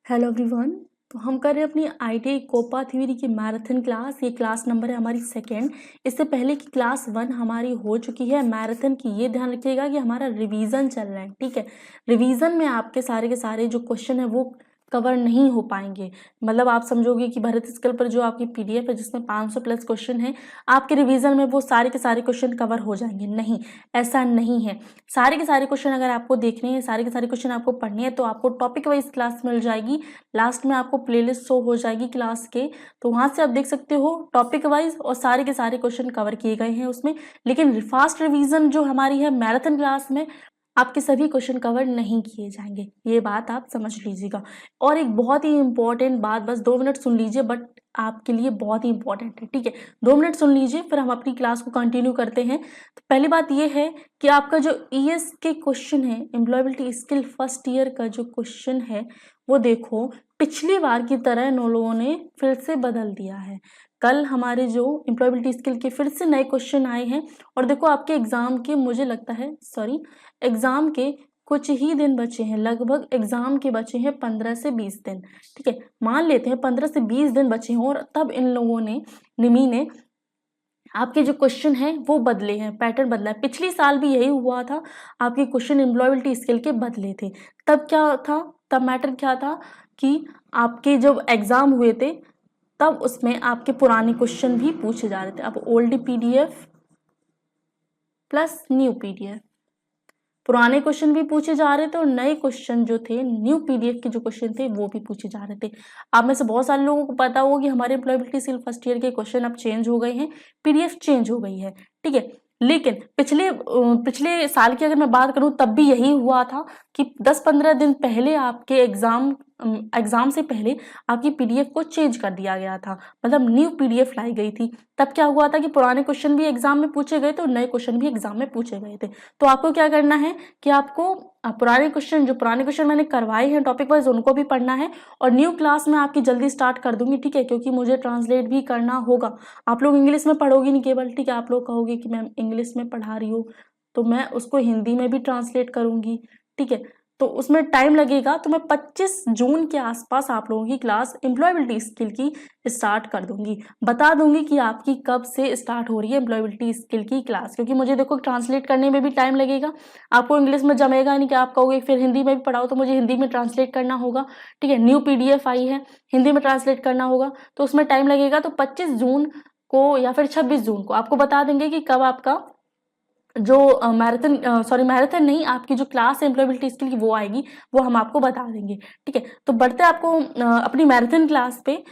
Hello everyone. तो हम कर रहे हैं अपनी आईटीआई कोपा थ्योरी की मैराथन क्लास। ये क्लास नंबर है हमारी सेकेंड। इससे पहले की क्लास 1 हमारी हो चुकी है मैराथन की। ये ध्यान रखिएगा कि हमारा रिवीजन चल रहा है, ठीक है। रिवीजन में आपके सारे के सारे जो क्वेश्चन है वो कवर नहीं हो पाएंगे। मतलब आप समझोगे कि भरत स्किल पर जो आपकी पीडीएफ है जिसमें 500 प्लस क्वेश्चन है, आपके रिवीजन में वो सारे के सारे क्वेश्चन कवर हो जाएंगे। नहीं, ऐसा नहीं है। सारे के सारे क्वेश्चन अगर आपको देखने हैं, सारे के सारे क्वेश्चन आपको पढ़ने हैं, तो आपको टॉपिक वाइज क्लास मिल जाएगी। लास्ट में आपको प्लेलिस्ट शो हो जाएगी क्लास के, तो वहां से आप देख सकते हो टॉपिक वाइज और सारे के सारे क्वेश्चन कवर किए गए हैं उसमें। लेकिन फास्ट रिवीजन जो हमारी है मैराथन क्लास में, आपके सभी क्वेश्चन कवर नहीं किए जाएंगे। ये बात आप समझ लीजिएगा। और एक बहुत ही इंपॉर्टेंट बात, बस 2 मिनट सुन लीजिए, बट आपके लिए बहुत ही इंपॉर्टेंट है, ठीक है। 2 मिनट सुन लीजिए, फिर हम अपनी क्लास को कंटिन्यू करते हैं। तो पहली बात ये है कि आपका जो ईएस के क्वेश्चन है, एम्प्लॉयबिलिटी स्किल फर्स्ट ईयर का जो क्वेश्चन है, वो देखो पिछली बार की तरह इन लोगों ने फिर से बदल दिया है। कल हमारे जो एम्प्लॉयबिलिटी स्किल के फिर से नए क्वेश्चन आए हैं। और देखो आपके एग्जाम के, मुझे लगता है एग्जाम के कुछ ही दिन बचे हैं, लगभग एग्जाम के बचे हैं 15 से 20 दिन, ठीक है। मान लेते हैं 15 से 20 दिन बचे हैं, और तब इन लोगों ने, निमी ने, आपके जो क्वेश्चन है वो बदले हैं, पैटर्न बदला है। पिछली साल भी यही हुआ था, आपके क्वेश्चन एम्प्लॉयबिलिटी स्किल के बदले थे। तब क्या था, तब मैटर क्या था कि आपके जब एग्जाम हुए थे तब उसमें आपके पुराने क्वेश्चन भी पूछे जा रहे थे। अब old PDF plus new PDF, पुराने क्वेश्चन भी पूछे जा रहे थे और नए क्वेश्चन जो थे, न्यू पीडीएफ के जो क्वेश्चन थे वो भी पूछे जा रहे थे। आप में से बहुत सारे लोगों को पता होगा कि हमारे एम्प्लॉयबिलिटी स्किल फर्स्ट ईयर के क्वेश्चन अब चेंज हो गए हैं, पीडीएफ चेंज हो गई है, ठीक है। लेकिन पिछले साल की अगर मैं बात करूं तब भी यही हुआ था कि 10-15 दिन पहले आपके एग्जाम से पहले आपकी पीडीएफ को चेंज कर दिया गया था, मतलब न्यू पीडीएफ लाई गई थी। तब क्या हुआ था कि पुराने क्वेश्चन भी एग्जाम में पूछे गए थे और नए क्वेश्चन भी एग्जाम में पूछे गए थे। तो आपको क्या करना है कि आपको पुराने क्वेश्चन मैंने करवाए हैं टॉपिक वाइज, उनको भी पढ़ना है। और न्यू क्लास में आपकी जल्दी स्टार्ट कर दूंगी, ठीक है, क्योंकि मुझे ट्रांसलेट भी करना होगा। आप लोग इंग्लिश में पढ़ोगी नहीं केवल, ठीक है। आप लोग कहोगे कि मैम इंग्लिश में पढ़ा रही हो, तो मैं उसको हिंदी में भी ट्रांसलेट करूंगी, ठीक है। तो उसमें टाइम लगेगा, तो मैं 25 जून के आसपास आप लोगों की क्लास एम्प्लॉयबिलिटी स्किल की स्टार्ट कर दूंगी। बता दूंगी कि आपकी कब से स्टार्ट हो रही है एम्प्लॉयबिलिटी स्किल की क्लास, क्योंकि मुझे देखो ट्रांसलेट करने में भी टाइम लगेगा। आपको इंग्लिश में जमेगा नहीं कि आप कहोगे फिर हिंदी में भी पढ़ाओ, तो मुझे हिंदी में ट्रांसलेट करना होगा, ठीक है। न्यू पीडीएफ आई है, हिंदी में ट्रांसलेट करना होगा, तो उसमें टाइम लगेगा। तो 25 जून को या फिर 26 जून को आपको बता देंगे कि कब आपका जो मैराथन नहीं, आपकी जो क्लास है एम्प्लॉयबिलिटी स्किल की वो आएगी, वो हम आपको बता देंगे, ठीक है। तो बढ़ते आपको अपनी मैराथन क्लास पे।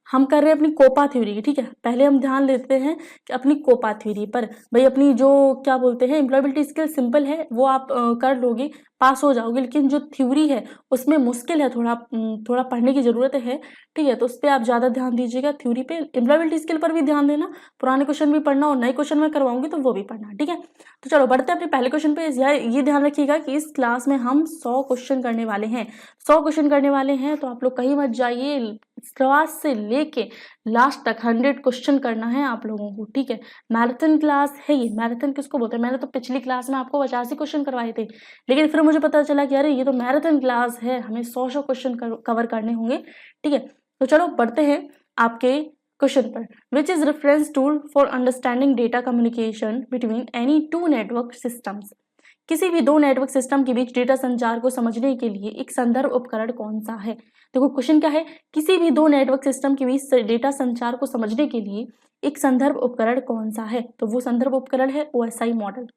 हम कर रहे हैं अपनी कोपा थ्योरी की, ठीक है। पहले हम ध्यान देते हैं कि अपनी कोपा थ्योरी पर, भाई अपनी जो क्या बोलते हैं एम्प्लॉयबिलिटी स्किल सिंपल है, वो आप कर लोगे, पास हो जाओगे। लेकिन जो थ्योरी है उसमें मुश्किल है, थोड़ा पढ़ने की जरूरत है, ठीक है। तो उस पर आप ज्यादा ध्यान दीजिएगा, थ्योरी पे। एम्प्लॉयबिलिटी स्किल पर भी ध्यान देना, पुराने क्वेश्चन भी पढ़ना और नए क्वेश्चन में करवाऊंगी तो वो भी पढ़ना, ठीक है। तो चलो बढ़ते हैं अपने पहले क्वेश्चन पे। ये ध्यान रखिएगा कि इस क्लास में हम 100 क्वेश्चन करने वाले हैं, 100 क्वेश्चन करने वाले हैं। तो आप लोग कहीं मत जाइए, शुरुआत से लेके लास्ट तक 100 क्वेश्चन करना है आप लोगों को, ठीक है। मैराथन क्लास है ये। मैराथन किसको बोलते हैं? मैंने तो पिछली क्लास में आपको 85 क्वेश्चन करवाए थे, लेकिन फिर मुझे पता चला कि अरे ये तो मैराथन क्लास है, हमें 100 क्वेश्चन कवर करने होंगे, ठीक है। तो चलो बढ़ते हैं आपके क्वेश्चन पर। Which is reference tool for understanding data communication between any two network systems? किसी भी दो नेटवर्क सिस्टम के बीच डेटा संचार को समझने के लिए एक संदर्भ उपकरण कौन सा है? देखो क्वेश्चन क्या है, किसी भी दो नेटवर्क सिस्टम के बीच डेटा संचार को समझने के लिए एक संदर्भ उपकरण कौन सा है? तो वो संदर्भ उपकरण है ओएसआई मॉडल।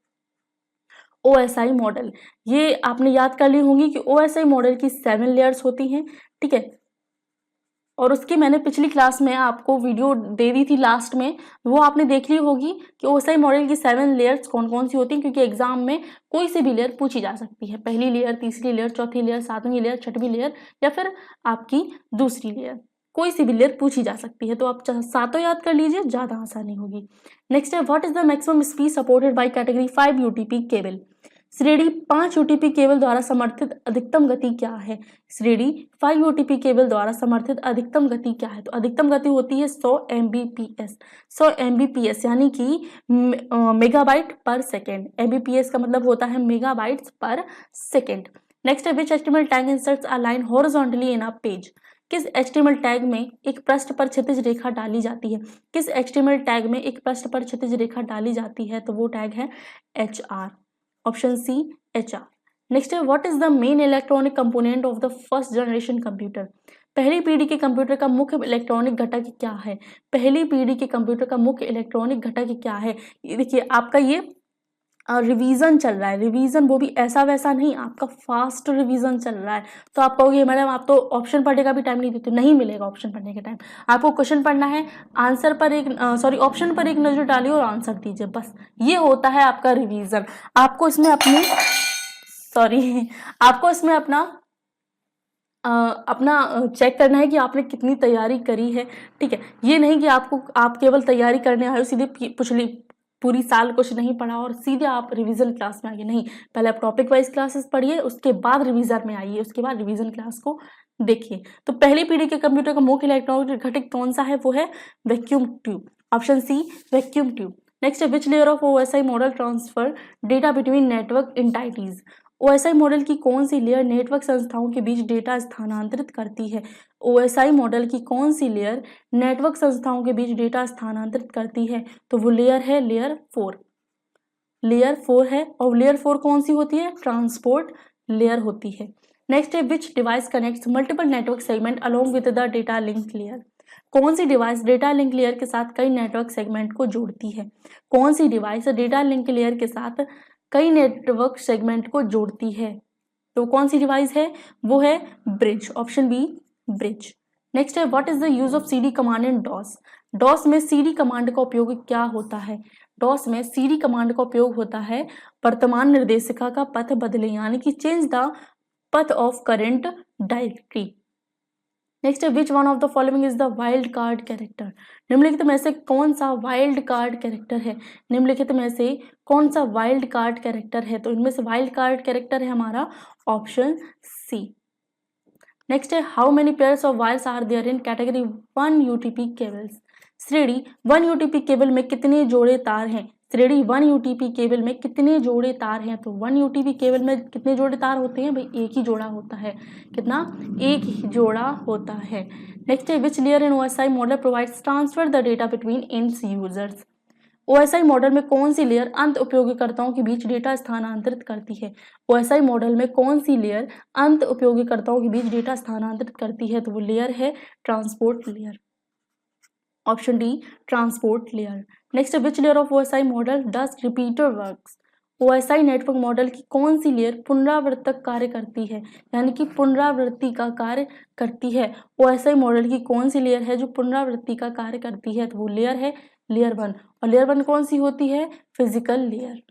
ओएसआई मॉडल, ये आपने याद कर ली होंगी कि ओएसआई मॉडल की 7 लेयर्स होती हैं, ठीक है। और उसकी मैंने पिछली क्लास में आपको वीडियो दे दी थी लास्ट में, वो आपने देख ली होगी कि ओएसआई मॉडल की 7 लेयर्स कौन कौन सी होती हैं, क्योंकि एग्जाम में कोई सी भी लेयर पूछी जा सकती है। पहली लेयर, तीसरी लेयर, चौथी लेयर, सातवीं लेयर, छठवीं लेयर, या फिर आपकी दूसरी लेयर, कोई सी भी लेयर पूछी जा सकती है। तो आप सातों याद कर लीजिए, ज्यादा आसानी होगी। नेक्स्ट है, what is the maximum speed supported by category 5 UTP cable? श्रेणी 5 यूटीपी केबल द्वारा समर्थित अधिकतम गति क्या है? श्रेणी 5 यूटीपी केबल द्वारा समर्थित अधिकतम गति क्या है? तो अधिकतम गति होती है 100 एमबीपीएस। 100 एमबीपीएस यानी कि मेगाबाइट पर सेकेंड। एमबीपीएस का मतलब होता है मेगाबाइट्स पर सेकेंड। नेक्स्ट है विच HTML tag inserts a line horizontally in a page. किस HTML टैग में एक पृष्ठ पर क्षैतिज रेखा डाली जाती है? किस HTML टैग में एक पृष्ठ पर क्षैतिज रेखा डाली जाती है? तो वो टैग है HR, option C HR। Next है what is the main electronic component of the first generation computer. पहली पीढ़ी के कंप्यूटर का मुख्य इलेक्ट्रॉनिक घटक क्या है? पहली पीढ़ी के कंप्यूटर का मुख्य इलेक्ट्रॉनिक घटक क्या है? ये देखिए आपका ये रिवीजन चल रहा है, रिवीजन वो भी ऐसा वैसा नहीं, आपका फास्ट रिवीजन चल रहा है। तो आप कहोगे मैडम आप तो ऑप्शन पढ़ने का भी टाइम नहीं देते, नहीं मिलेगा ऑप्शन पढ़ने का टाइम। आपको क्वेश्चन पढ़ना है, आंसर पर एक ऑप्शन पर एक नजर डालिए और आंसर दीजिए, बस ये होता है आपका रिवीजन। आपको इसमें अपनी आपको इसमें अपना चेक करना है कि आपने कितनी तैयारी करी है, ठीक है। ये नहीं कि आप केवल तैयारी करने आए हो, सीधे पिछली पूरी साल कुछ नहीं पढ़ा और सीधे आप रिवीजन क्लास में आइए, नहीं। पहले आप टॉपिक वाइज क्लासेस पढ़िए, उसके बाद रिवीजन में आइए, उसके बाद रिवीजन क्लास को देखिए। तो पहली पीढ़ी के कंप्यूटर का मुख्य इलेक्ट्रॉनिक घटक कौन सा है? वो है vacuum tube, option C vacuum tube. Next है which layer of OSI model transfer data between network entities. OSI model की कौन सी लेयर नेटवर्क संस्थाओं के बीच डेटा स्थानांतरित करती है? OSI मॉडल की कौन सी लेयर नेटवर्क संस्थाओं के बीच डेटा स्थानांतरित करती है? तो वो लेयर है लेयर 4, लेयर 4 है। और लेयर 4 कौन सी होती है? ट्रांसपोर्ट लेयर होती है। नेक्स्ट है विच device connects multiple network segment along with the data link layer. कौन सी डिवाइस डेटा लिंक लेयर के साथ कई नेटवर्क सेगमेंट को जोड़ती है? कौन सी डिवाइस डेटा लिंक लेयर के साथ कई नेटवर्क सेगमेंट को जोड़ती है? तो कौन सी डिवाइस है? वो है bridge, option B bridge. Next है what is the use of CD command in DOS. DOS में CD कमांड का उपयोग क्या होता है? डॉस में CD कमांड का उपयोग होता है वर्तमान निर्देशिका का पथ बदले, यानी कि change the path of current directory. Next है which one of the following is the wild card character. निम्नलिखित में से कौन सा वाइल्ड कार्ड कैरेक्टर है? निम्नलिखित में से कौन सा वाइल्ड कार्ड कैरेक्टर है? तो इनमें से वाइल्ड कार्ड कैरेक्टर है हमारा ऑप्शन सी। नेक्स्ट है how many pairs of wires are there in category 1 UTP cables. श्रेणी 1 UTP केबल में कितने जोड़े तार हैं? श्रेणी 1 UTP केबल में कितने जोड़े तार हैं? तो 1 UTP केबल में कितने जोड़े तार होते हैं भाई? एक ही जोड़ा होता है। कितना? एक ही जोड़ा होता है। नेक्स्ट है which layer in OSI model provides transfer the data between ends users. OSI model में कौन सी लेयर अंत उपयोगकर्ताओं के बीच डेटा स्थानांतरित करती है? OSI मॉडल में कौन सी लेयर अंत उपयोगकर्ताओं के बीच डेटा स्थानांतरित करती है? तो वो लेयर है transport layer, option D transport layer. Next which layer of OSI model does repeater works. OSI network model की कौन सी लेयर पुनरावर्तक कार्य करती है, यानी कि पुनरावृत्ति का कार्य करती है? OSI मॉडल की कौन सी लेयर है जो पुनरावृत्ति का कार्य करती है? तो वो लेयर है लेयर 1। और लेयर 1 कौन सी होती है? Physical layer.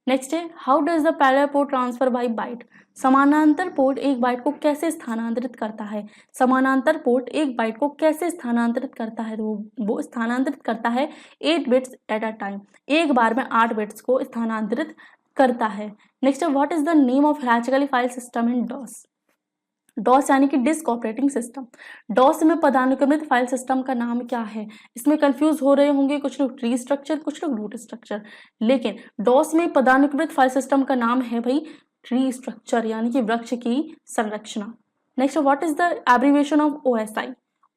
नेक्स्ट है how does the parallel port transfer by byte. समानांतर पोर्ट एक बाइट को कैसे स्थानांतरित करता है? समानांतर पोर्ट एक बाइट को कैसे स्थानांतरित करता है? तो वो स्थानांतरित करता है 8 बिट्स एट अ टाइम, एक बार में 8 बिट्स को स्थानांतरित करता है। नेक्स्ट है what is the name of hierarchical file system in DOS. DOS यानी कि डिस्क ऑपरेटिंग सिस्टम। डॉस में पदानुक्रमित फाइल सिस्टम का नाम क्या है? इसमें कंफ्यूज हो रहे होंगे कुछ लोग, ट्री स्ट्रक्चर, कुछ लोग रूट स्ट्रक्चर, लेकिन डॉस में पदानुक्रमित फाइल सिस्टम का नाम है भाई ट्री स्ट्रक्चर, यानी कि वृक्ष की संरचना। Next what is the abbreviation of OSI।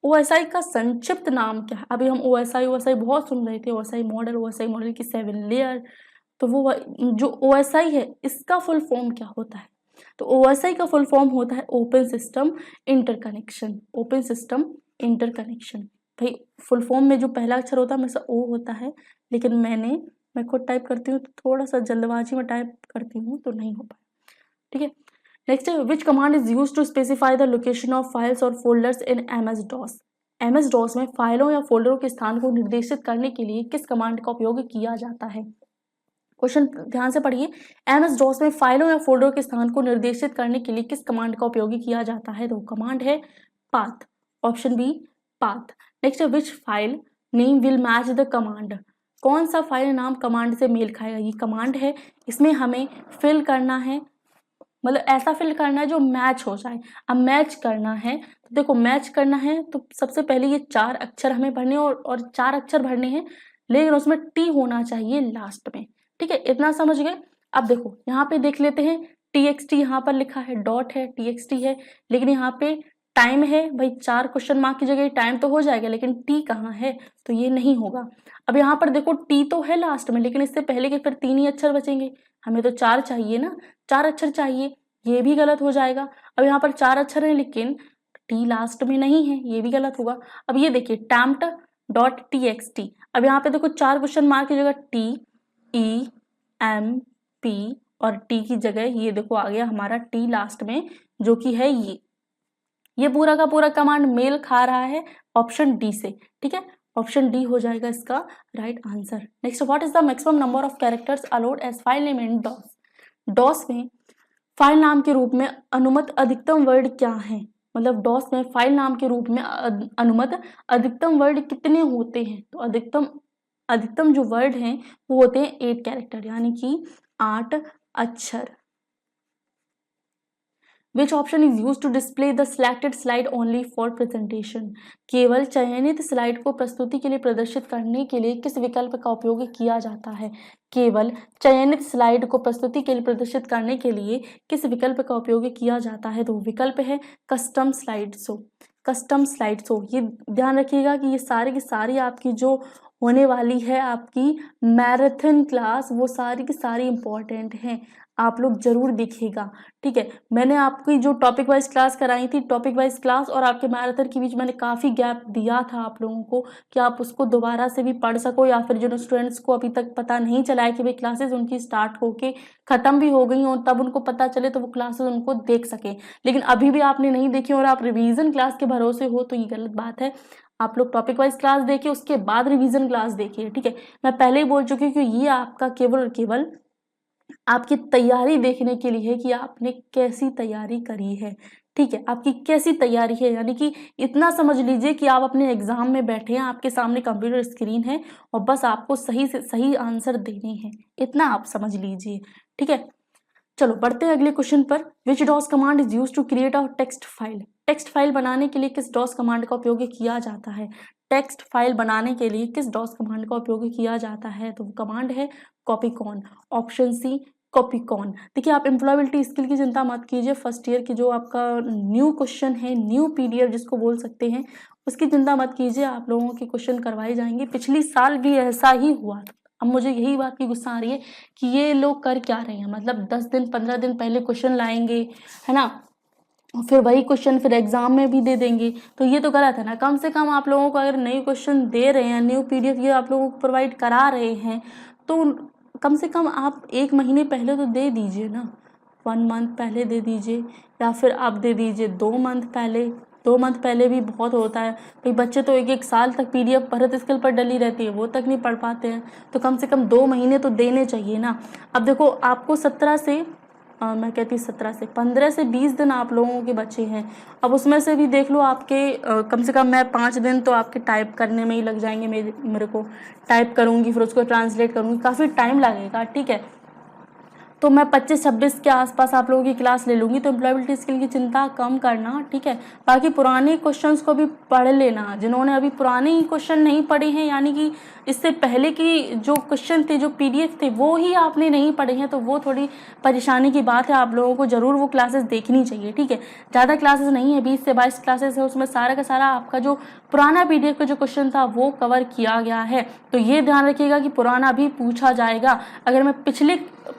OSI का संक्षिप्त नाम क्या है? अभी हम OSI बहुत सुन रहे थे, OSI मॉडल की 7 लेयर। तो वो जो OSI है इसका फुल फॉर्म क्या होता है? तो OSI का फुल फॉर्म होता है open system interconnection, open system interconnection. भाई फुल फॉर्म में जो पहला अक्षर होता है हमेशा O होता है, लेकिन मैं खुद टाइप करती हूँ तो थोड़ा सा जल्दबाजी में टाइप करती हूँ तो नहीं हो पाया, ठीक है। नेक्स्ट है which command is use to specify the location of files और folders in MS DOS। MS DOS में फाइलों या फोल्डरों के स्थान को निर्देशित करने के लिए किस कमांड का उपयोग किया जाता है? क्वेश्चन ध्यान से पढ़िए। MS DOS में फाइलों या फोल्डर के स्थान को निर्देशित करने के लिए किस कमांड का उपयोग किया जाता है? तो कमांड है path, option B path. Next है which file name will match the command. कौन सा फाइल नाम कमांड से मेल खाएगा? ये कमांड है, इसमें हमें फिल करना है, मतलब ऐसा फिल करना है जो मैच हो जाए। अब मैच करना है तो देखो, मैच करना है तो सबसे पहले ये 4 अक्षर हमें भरने और 4 अक्षर भरने हैं, लेकिन उसमें T होना चाहिए लास्ट में, ठीक है। इतना समझ गए। अब देखो यहाँ पे देख लेते हैं TXT यहाँ पर लिखा है, डॉट है, TXT है, लेकिन यहाँ पे टाइम है भाई, 4 क्वेश्चन मार्क की जगह टाइम तो हो जाएगा, लेकिन टी कहाँ है, तो ये नहीं होगा। अब यहाँ पर देखो टी तो है लास्ट में, लेकिन इससे पहले के फिर 3 ही अक्षर बचेंगे, हमें तो 4 चाहिए ना, 4 अक्षर चाहिए, ये भी गलत हो जाएगा। अब यहाँ पर 4 अक्षर है लेकिन टी लास्ट में नहीं है, ये भी गलत होगा। अब ये देखिए टैम्प्ट डॉट TXT, अब यहाँ पे देखो 4 क्वेश्चन मार्क की जगह TEMP और टी की जगह ये देखो आ गया हमारा टी लास्ट में, जो कि है ये पूरा का पूरा कमांड मेल खा रहा है ऑप्शन डी से, ठीक है, ऑप्शन डी हो जाएगा इसका right answer. Next, what is the maximum number of characters allowed as file name in DOS. DOS में फाइल नाम के रूप में अनुमत अधिकतम वर्ड क्या है, मतलब डॉस में फाइल नाम के रूप में अनुमत अधिकतम वर्ड कितने होते हैं, तो अधिकतम जो वर्ड हैं वो होते हैं 8 कैरेक्टर, यानी कि 8 अक्षर। Which option is used to display the selected slide only for presentation? केवल चयनित स्लाइड को प्रस्तुति के लिए प्रदर्शित करने के लिए किस विकल्प का उपयोग किया जाता है। केवल चयनित स्लाइड को प्रस्तुति के लिए प्रदर्शित करने के लिए किस विकल्प का उपयोग किया जाता है, तो विकल्प है custom slide show. Custom slide show, ये ध्यान रखिएगा कि ये सारी की सारी आपकी जो होने वाली है आपकी मैराथन क्लास, वो सारी की सारी इंपॉर्टेंट हैं, आप लोग जरूर देखिएगा, ठीक है। मैंने आपकी जो टॉपिक वाइज क्लास कराई थी, टॉपिक वाइज क्लास और आपके मैराथन के बीच मैंने काफ़ी गैप दिया था आप लोगों को कि आप उसको दोबारा से भी पढ़ सको, या फिर जिन स्टूडेंट्स को अभी तक पता नहीं चला है कि भाई क्लासेस उनकी स्टार्ट होके ख़त्म भी हो गई और तब उनको पता चले तो वो क्लासेस उनको देख सकें, लेकिन अभी भी आपने नहीं देखी और आप रिवीजन क्लास के भरोसे हो, तो ये गलत बात है। आप लोग टॉपिक वाइज क्लास देखिए, उसके बाद रिवीजन क्लास देखिए, ठीक है। मैं पहले ही बोल चुकी हूँ कि ये आपका केवल और केवल आपकी तैयारी देखने के लिए है कि आपने कैसी तैयारी करी है, ठीक है, आपकी कैसी तैयारी है, यानी कि इतना समझ लीजिए कि आप अपने एग्जाम में बैठे हैं, आपके सामने कंप्यूटर स्क्रीन है और बस आपको सही से सही आंसर देने हैं, इतना आप समझ लीजिए, ठीक है। चलो बढ़ते हैं अगले क्वेश्चन पर। Which DOS command is use to create a text file. Text file बनाने के लिए किस डॉस कमांड का उपयोग किया जाता है। टेक्स्ट फाइल बनाने के लिए किस डॉस कमांड का उपयोग किया जाता है, तो वो कमांड है कॉपीकॉन, ऑप्शन सी कॉपीकॉन। देखिए आप एम्प्लॉयबिलिटी स्किल की चिंता मत कीजिए, फर्स्ट ईयर की जो आपका न्यू क्वेश्चन है, न्यू PDF जिसको बोल सकते हैं, उसकी चिंता मत कीजिए, आप लोगों के क्वेश्चन करवाए जाएंगे। पिछली साल भी ऐसा ही हुआ था। अब मुझे यही बात की गुस्सा आ रही है कि ये लोग कर क्या रहे हैं, मतलब 10 दिन 15 दिन पहले क्वेश्चन लाएंगे, है ना, और फिर वही क्वेश्चन फिर एग्जाम में भी दे देंगे, तो ये तो गलत है ना। कम से कम आप लोगों को अगर नए क्वेश्चन दे रहे हैं, न्यू PDF ये आप लोगों को प्रोवाइड करा रहे हैं, तो कम से कम आप 1 महीने पहले तो दे दीजिए ना, 1 मंथ पहले दे दीजिए, या फिर आप दे दीजिए 2 मंथ पहले। 2 मंथ पहले भी बहुत होता है भाई, बच्चे तो 1 साल तक PDF भरत स्किल पर डली रहती है, वो तक नहीं पढ़ पाते हैं, तो कम से कम 2 महीने तो देने चाहिए ना। अब देखो आपको 17 से मैं कहती 17 से 15 से 20 दिन आप लोगों के बच्चे हैं, अब उसमें से भी देख लो आपके कम से कम मैं 5 दिन तो आपके टाइप करने में ही लग जाएंगे, मेरे को टाइप करूँगी फिर उसको ट्रांसलेट करूँगी, काफ़ी टाइम लगेगा, ठीक है। तो मैं 25-26 के आसपास आप लोगों की क्लास ले लूँगी, तो एम्प्लॉयबिलिटी स्किल की चिंता कम करना, ठीक है। बाकी पुराने क्वेश्चंस को भी पढ़ लेना, जिन्होंने अभी पुराने ही क्वेश्चन नहीं पढ़े हैं, यानी कि इससे पहले की जो क्वेश्चन थे, जो PDF थे, वो ही आपने नहीं पढ़े हैं, तो वो थोड़ी परेशानी की बात है, आप लोगों को ज़रूर वो क्लासेस देखनी चाहिए, ठीक है। ज़्यादा क्लासेस नहीं है, 20 से 22 क्लासेस है, उसमें सारा का सारा आपका जो पुराना PDF का जो क्वेश्चन था वो कवर किया गया है, तो ये ध्यान रखिएगा कि पुराना भी पूछा जाएगा। अगर मैं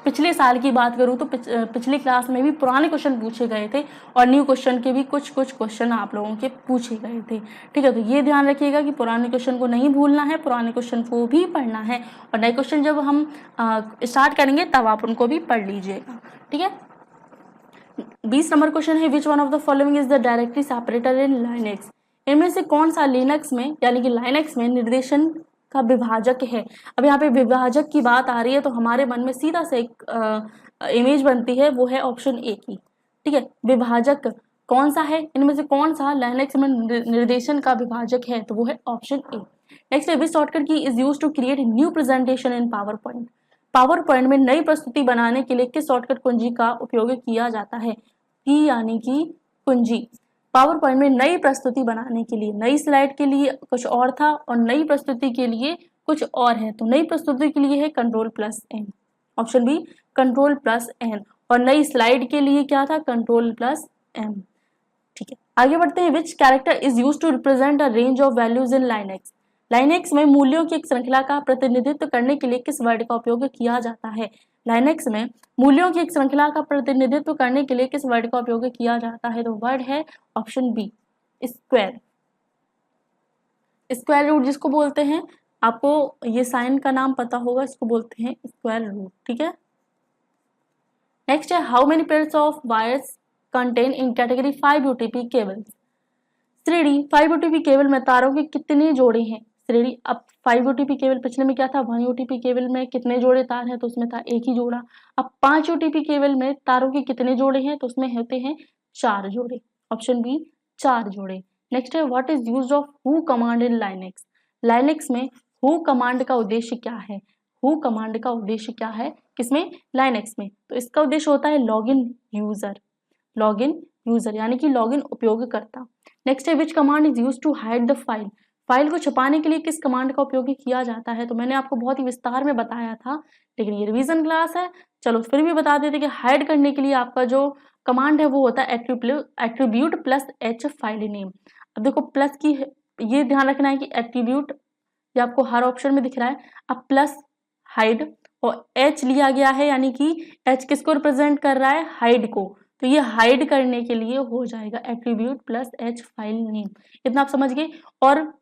पिछले साल की बात करूं तो पिछली क्लास में भी पुराने क्वेश्चन पूछे गए थे और न्यू क्वेश्चन के भी कुछ क्वेश्चन आप लोगों के पूछे गए थे, ठीक है। तो ये ध्यान रखिएगा कि पुराने क्वेश्चन को नहीं भूलना है, पुराने क्वेश्चन को भी पढ़ना है, और नए क्वेश्चन जब हम स्टार्ट करेंगे तब आप उनको भी पढ़ लीजिएगा, ठीक है। 20 नंबर क्वेश्चन है, which one of the following is the directory separator in Linux. इनमें से कौन सा लिनक्स में यानी कि लाइनेक्स में निर्देशन का विभाजक है। अब यहाँ पे विभाजक की बात आ रही है तो हमारे मन में सीधा से एक इमेज बनती है, वो है ऑप्शन ए की, ठीक है। विभाजक कौन सा है, इनमें से कौन सा लाइनेक्स में निर्देशन का विभाजक है, तो वो है ऑप्शन ए। नेक्स्ट है, which shortcut key is use to create new presentation in PowerPoint. PowerPoint में नई प्रस्तुति बनाने के लिए किस शॉर्टकट कुंजी का उपयोग किया जाता है। की यानी कि कुंजी, पावर पॉइंट में नई प्रस्तुति बनाने के लिए, नई स्लाइड के लिए कुछ और था और नई प्रस्तुति के लिए कुछ और है, तो नई प्रस्तुति के लिए है Ctrl+N, ऑप्शन बी Ctrl+N, और नई स्लाइड के लिए क्या था, Ctrl+M। ठीक है, आगे बढ़ते हैं। Which character is use to represent a range of values in Linux. Linux में मूल्यों की एक श्रृंखला का प्रतिनिधित्व करने के लिए किस वर्ड का उपयोग किया जाता है। लाइनेक्स में मूल्यों की एक श्रृंखला का प्रतिनिधित्व करने के लिए किस वर्ड का उपयोग किया जाता है, तो वर्ड है option B, square. Square root जिसको बोलते हैं, आपको ये साइन का नाम पता होगा, इसको बोलते हैं स्क्वायर रूट। ठीक है, नेक्स्ट है how many pairs of wires contain in category 5 UTP cable. श्रेणी 5 यूटीपी केबल में तारों के कितने जोड़े हैं। श्रेणी, अब 5 यूटीपी केबल पिछले में क्या था, 1 यूटीपी केबल में कितने जोड़े तार हैं, तो उसमें था एक ही जोड़ा। अब 5 यूटीपी केबल में तारों के कितने जोड़े हैं, तो उसमें होते हैं 4 जोड़े, ऑप्शन बी 4 जोड़े। नेक्स्ट है what is use of who command in Linux. Linux में हु कमांड का उद्देश्य क्या है, हु कमांड का उद्देश्य क्या है किसमें, लाइनेक्स में, तो इसका उद्देश्य होता है लॉगिन यूजर, लॉगिन यूजर यानी कि लॉगिन उपयोगकर्ता। नेक्स्ट है which command is use to hide the file. File को छुपाने के लिए किस कमांड का उपयोग किया जाता है, तो मैंने आपको बहुत ही विस्तार में बताया था, लेकिन ये रिवीजन क्लास है, चलो फिर भी बता देते कि हाइड करने के लिए आपका जो कमांड है वो होता है attribute plus H file name. अब देखो प्लस की ये ध्यान रखना है कि एट्रीब्यूट ये आपको हर ऑप्शन में दिख रहा है, अब प्लस हाइड और एच लिया गया है, यानी कि एच किसको रिप्रेजेंट कर रहा है, हाइड को, तो ये हाइड करने के लिए हो जाएगा attribute plus H file name. इतना आप समझ गए। और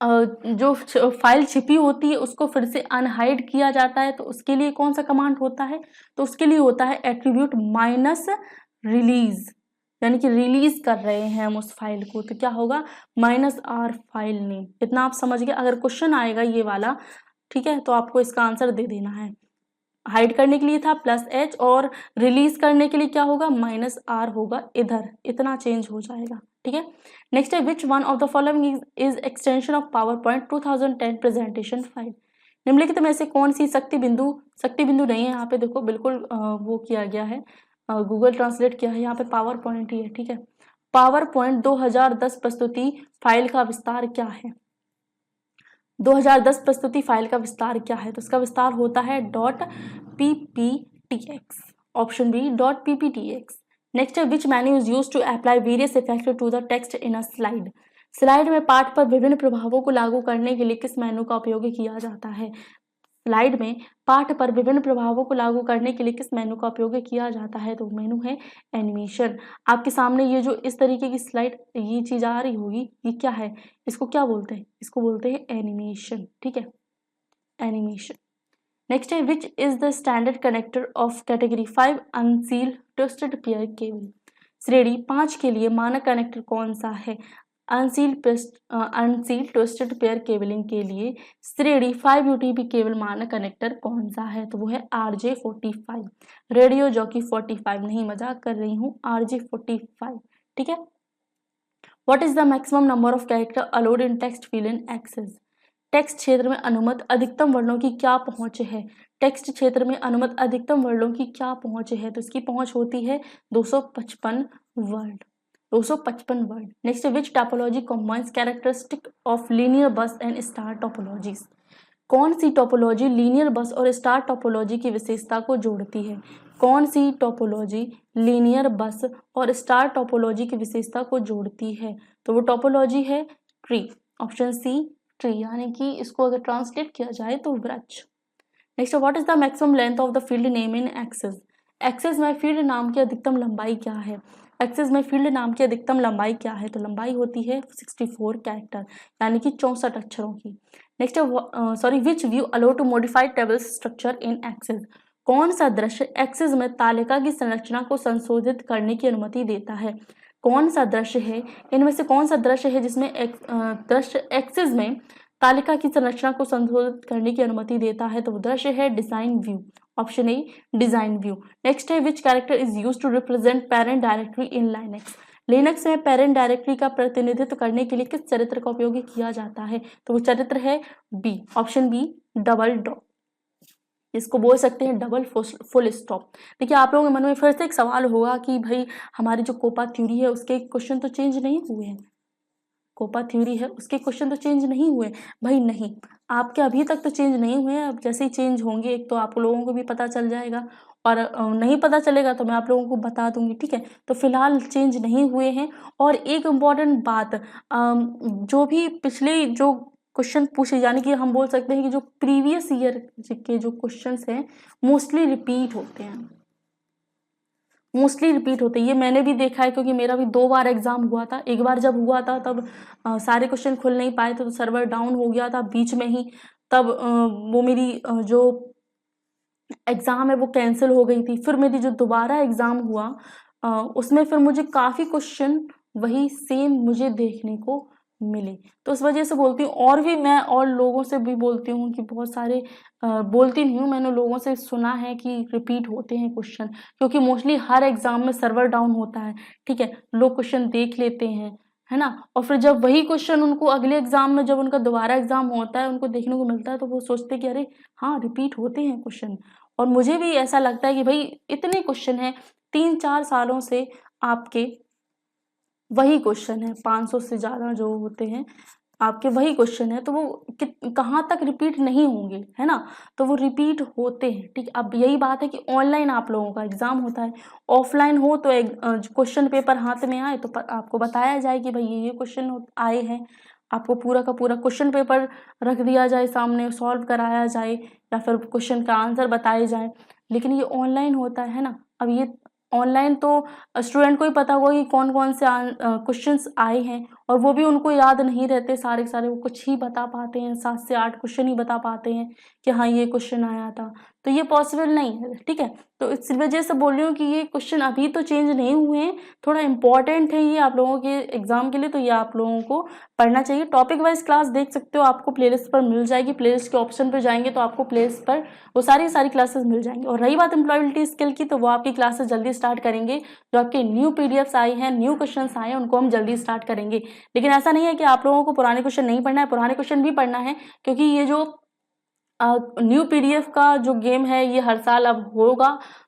जो फाइल छिपी होती है उसको फिर से अनहाइड किया जाता है, तो उसके लिए कौन सा कमांड होता है, तो उसके लिए होता है एट्रीब्यूट माइनस रिलीज, यानी कि रिलीज कर रहे हैं हम उस फाइल को, तो क्या होगा -r फाइल नेम। इतना आप समझ गए। अगर क्वेश्चन आएगा ये वाला, ठीक है, तो आपको इसका आंसर दे देना है। हाइड करने के लिए था प्लस एच और रिलीज करने के लिए क्या होगा, -r होगा इधर, इतना चेंज हो जाएगा। ठीक है, नेक्स्ट है which one of the following is extension of power point 2010 presentation file. निम्नलिखित में से कौन सी शक्ति बिंदु नहीं है, यहाँ पे देखो बिल्कुल वो किया गया है, गूगल ट्रांसलेट किया है, यहाँ पे पावर पॉइंट ही है। ठीक है, पावर पॉइंट 2010 प्रस्तुति फाइल का विस्तार क्या है, 2010 प्रस्तुति फाइल का विस्तार क्या है, तो इसका विस्तार होता है .pptx, option B .pptx। Next है which menu is use to apply various effect to the text in a slide. Slide में पाठ पर विभिन्न प्रभावों को लागू करने के लिए किस मेन्यू का उपयोग किया जाता है। स्लाइड में पाठ पर विभिन्न प्रभावों को लागू करने के लिए किस मेनू का उपयोग किया जाता है, तो मेनू है एनिमेशन। आपके सामने ये जो इस तरीके की स्लाइड ये चीज आ रही होगी, ये क्या है, इसको क्या बोलते हैं, इसको बोलते हैं एनिमेशन। ठीक है, एनिमेशन। नेक्स्ट है which is the standard connector of category 5 unsealed twisted pair cable. श्रेणी 5 के लिए मानक कनेक्टर कौन सा है। अनसील्ड ट्विस्टेड पेयर केबलिंग के लिए श्रेणी 5 यूटीपी केबल मानक कनेक्टर कौन सा है, तो वो है RJ45, रेडियो जॉकी 45, नहीं मजाक कर रही हूँ, RJ45। ठीक है, what is the maximum number of character allowed in text field in excess. Text क्षेत्र में अनुमत अधिकतम वर्णों की क्या पहुंच है। टेक्स्ट क्षेत्र में अनुमत अधिकतम वर्णों की क्या पहुंच है, तो इसकी पहुंच होती है 255 word, 255 word. Next which topology combines characteristic of linear bus and star topologies. कौन सी टोपोलॉजी लीनियर बस और स्टार टोपोलॉजी की विशेषता को जोड़ती है। कौन सी टोपोलॉजी लीनियर बस और स्टार टोपोलॉजी की विशेषता को जोड़ती है, तो वो टोपोलॉजी है ट्री, ऑप्शन सी ट्री, यानी कि इसको अगर ट्रांसलेट किया जाए तो वृक्ष। Next what is the maximum length of the field name in Access. Access में फील्ड नाम की अधिकतम लंबाई क्या है। एक्सेस में फील्ड नाम की अधिकतम लंबाई क्या है, तो लंबाई होती है 64 कैरेक्टर, यानी कि 64 अक्षरों की। नेक्स्ट है which view allow to modify table structure in Access. कौन सा दृश्य एक्सेस में तालिका की संरचना को संशोधित करने की अनुमति देता है। कौन सा दृश्य है, इनमें से कौन सा दृश्य है जिसमें दृश्य एक्सेस में तालिका की संरचना को संशोधित करने की अनुमति देता है, तो वो दृश्य है design view, option A design view. Next है which character is use to represent parent directory in Linux. Linux में पेरेंट डायरेक्टरी का प्रतिनिधित्व करने के लिए किस चरित्र का उपयोग किया जाता है, तो वो चरित्र है B, option B double dot, इसको बोल सकते हैं डबल फुल स्टॉप। देखिए आप लोगों के मन में फिर से एक सवाल होगा कि भाई हमारी जो कोपा थ्योरी है उसके क्वेश्चन तो चेंज नहीं हुए हैं, कोपा थ्योरी है उसके क्वेश्चन तो चेंज नहीं हुए भाई, नहीं आपके अभी तक तो चेंज नहीं हुए। अब जैसे ही चेंज होंगे एक तो आप लोगों को भी पता चल जाएगा, और नहीं पता चलेगा तो मैं आप लोगों को बता दूंगी, ठीक है। तो फिलहाल चेंज नहीं हुए हैं। और एक इम्पॉर्टेंट बात, जो भी पिछले जो क्वेश्चन पूछे, यानी कि हम बोल सकते हैं कि जो प्रीवियस ईयर के जो क्वेश्चंस हैं मोस्टली रिपीट होते हैं, मोस्टली रिपीट होते हैं। ये मैंने भी देखा है क्योंकि मेरा भी 2 बार एग्जाम हुआ था। एक बार जब हुआ था तब सारे क्वेश्चन खुल नहीं पाए थे, तो सर्वर डाउन हो गया था बीच में ही, तब वो मेरी जो एग्ज़ाम है वो कैंसिल हो गई थी। फिर मेरी जो दोबारा एग्ज़ाम हुआ उसमें फिर मुझे काफ़ी क्वेश्चन वही सेम मुझे देखने को मिले। तो इस वजह से बोलती हूँ, और भी मैं और लोगों से भी बोलती हूँ कि बहुत सारे बोलती नहीं हूँ, मैंने लोगों से सुना है कि रिपीट होते हैं क्वेश्चन, क्योंकि मोस्टली हर एग्ज़ाम में सर्वर डाउन होता है, ठीक है। लोग क्वेश्चन देख लेते हैं, है ना, और फिर जब वही क्वेश्चन उनको अगले एग्ज़ाम में जब उनका दोबारा एग्ज़ाम होता है उनको देखने को मिलता है, तो वो सोचते हैं कि अरे हाँ रिपीट होते हैं क्वेश्चन। और मुझे भी ऐसा लगता है कि भाई इतने क्वेश्चन हैं, 3-4 सालों से आपके वही क्वेश्चन है, 500 से ज़्यादा जो होते हैं आपके वही क्वेश्चन है, तो वो कहाँ तक रिपीट नहीं होंगे, है ना। तो वो रिपीट होते हैं, ठीक। अब यही बात है कि ऑनलाइन आप लोगों का एग्जाम होता है, ऑफलाइन हो तो एक क्वेश्चन पेपर हाथ में आए तो आपको बताया जाए कि भाई ये क्वेश्चन आए हैं, आपको पूरा का पूरा क्वेश्चन पेपर रख दिया जाए सामने, सॉल्व कराया जाए या फिर क्वेश्चन का आंसर बताए जाए। लेकिन ये ऑनलाइन होता है ना। अब ये ऑनलाइन तो स्टूडेंट को ही पता होगा कि कौन कौन से क्वेश्चंस आए हैं, और वो भी उनको याद नहीं रहते सारे के सारे, वो कुछ ही बता पाते हैं, 7 से 8 क्वेश्चन ही बता पाते हैं कि हाँ ये क्वेश्चन आया था। तो ये पॉसिबल नहीं है, ठीक है। तो इस वजह से बोल रही हूँ कि ये क्वेश्चन अभी तो चेंज नहीं हुए हैं, थोड़ा इंपॉर्टेंट है ये आप लोगों के एग्जाम के लिए, तो ये आप लोगों को पढ़ना चाहिए। टॉपिक वाइज क्लास देख सकते हो, आपको प्लेलिस्ट पर मिल जाएगी, प्लेलिस्ट के ऑप्शन पर जाएंगे तो आपको प्लेलिस्ट पर वो सारी क्लासेस मिल जाएंगी। और रही बात एम्प्लॉयबिलिटी स्किल की, तो वो आपकी क्लासेस जल्दी स्टार्ट करेंगे, जो आपके न्यू पीडीएफ्स आए हैं, न्यू क्वेश्चन आए हैं, उनको हम जल्दी स्टार्ट करेंगे। लेकिन ऐसा नहीं है कि आप लोगों को पुराने क्वेश्चन नहीं पढ़ना है, पुराने क्वेश्चन भी पढ़ना है, क्योंकि ये जो न्यू पीडीएफ का जो गेम है ये हर साल अब होगा,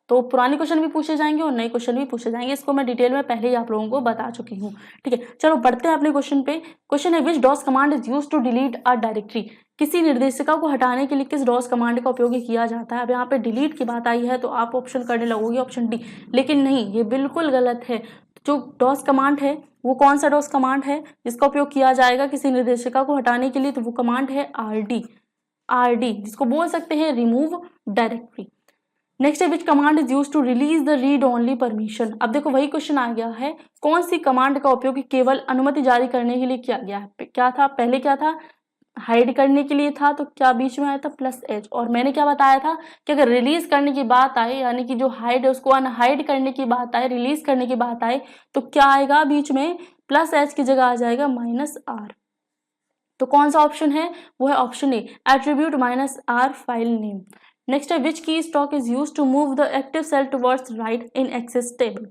तो पुराने क्वेश्चन भी पूछे जाएंगे और नए क्वेश्चन भी पूछे जाएंगे। इसको मैं डिटेल में पहले ही आप लोगों को बता चुकी हूँ, ठीक है। चलो बढ़ते हैं अपने क्वेश्चन पे। क्वेश्चन है which DOS command is used to delete a directory. किसी निर्देशिका को हटाने के लिए किस डॉस कमांड का उपयोग किया जाता है। अब यहाँ पे डिलीट की बात आई है तो आप ऑप्शन करने लगोगे ऑप्शन डी, लेकिन नहीं, ये बिल्कुल गलत है। जो डॉस कमांड है वो कौन सा डॉस कमांड है जिसका उपयोग किया जाएगा किसी निर्देशिका को हटाने के लिए, तो वो कमांड है RD, जिसको बोल सकते हैं रिमूव डायरेक्टरी। नेक्स्ट है which command is use to release the read only permission. अब देखो वही क्वेश्चन आ गया है, कौन सी कमांड का उपयोग केवल अनुमति जारी करने के लिए किया गया है। क्या था पहले, क्या था, हाइड करने के लिए था, तो क्या बीच में आया था +H। और मैंने क्या बताया था कि अगर रिलीज करने की बात आए, यानी कि जो हाइड है उसको अनहाइड करने की बात आए, रिलीज करने की बात आए, तो क्या आएगा बीच में, +H की जगह आ जाएगा -R। तो कौन सा ऑप्शन है, वो है option A, attribute -R file name. Next है which keystroke is use to move the active cell towards right in Access table.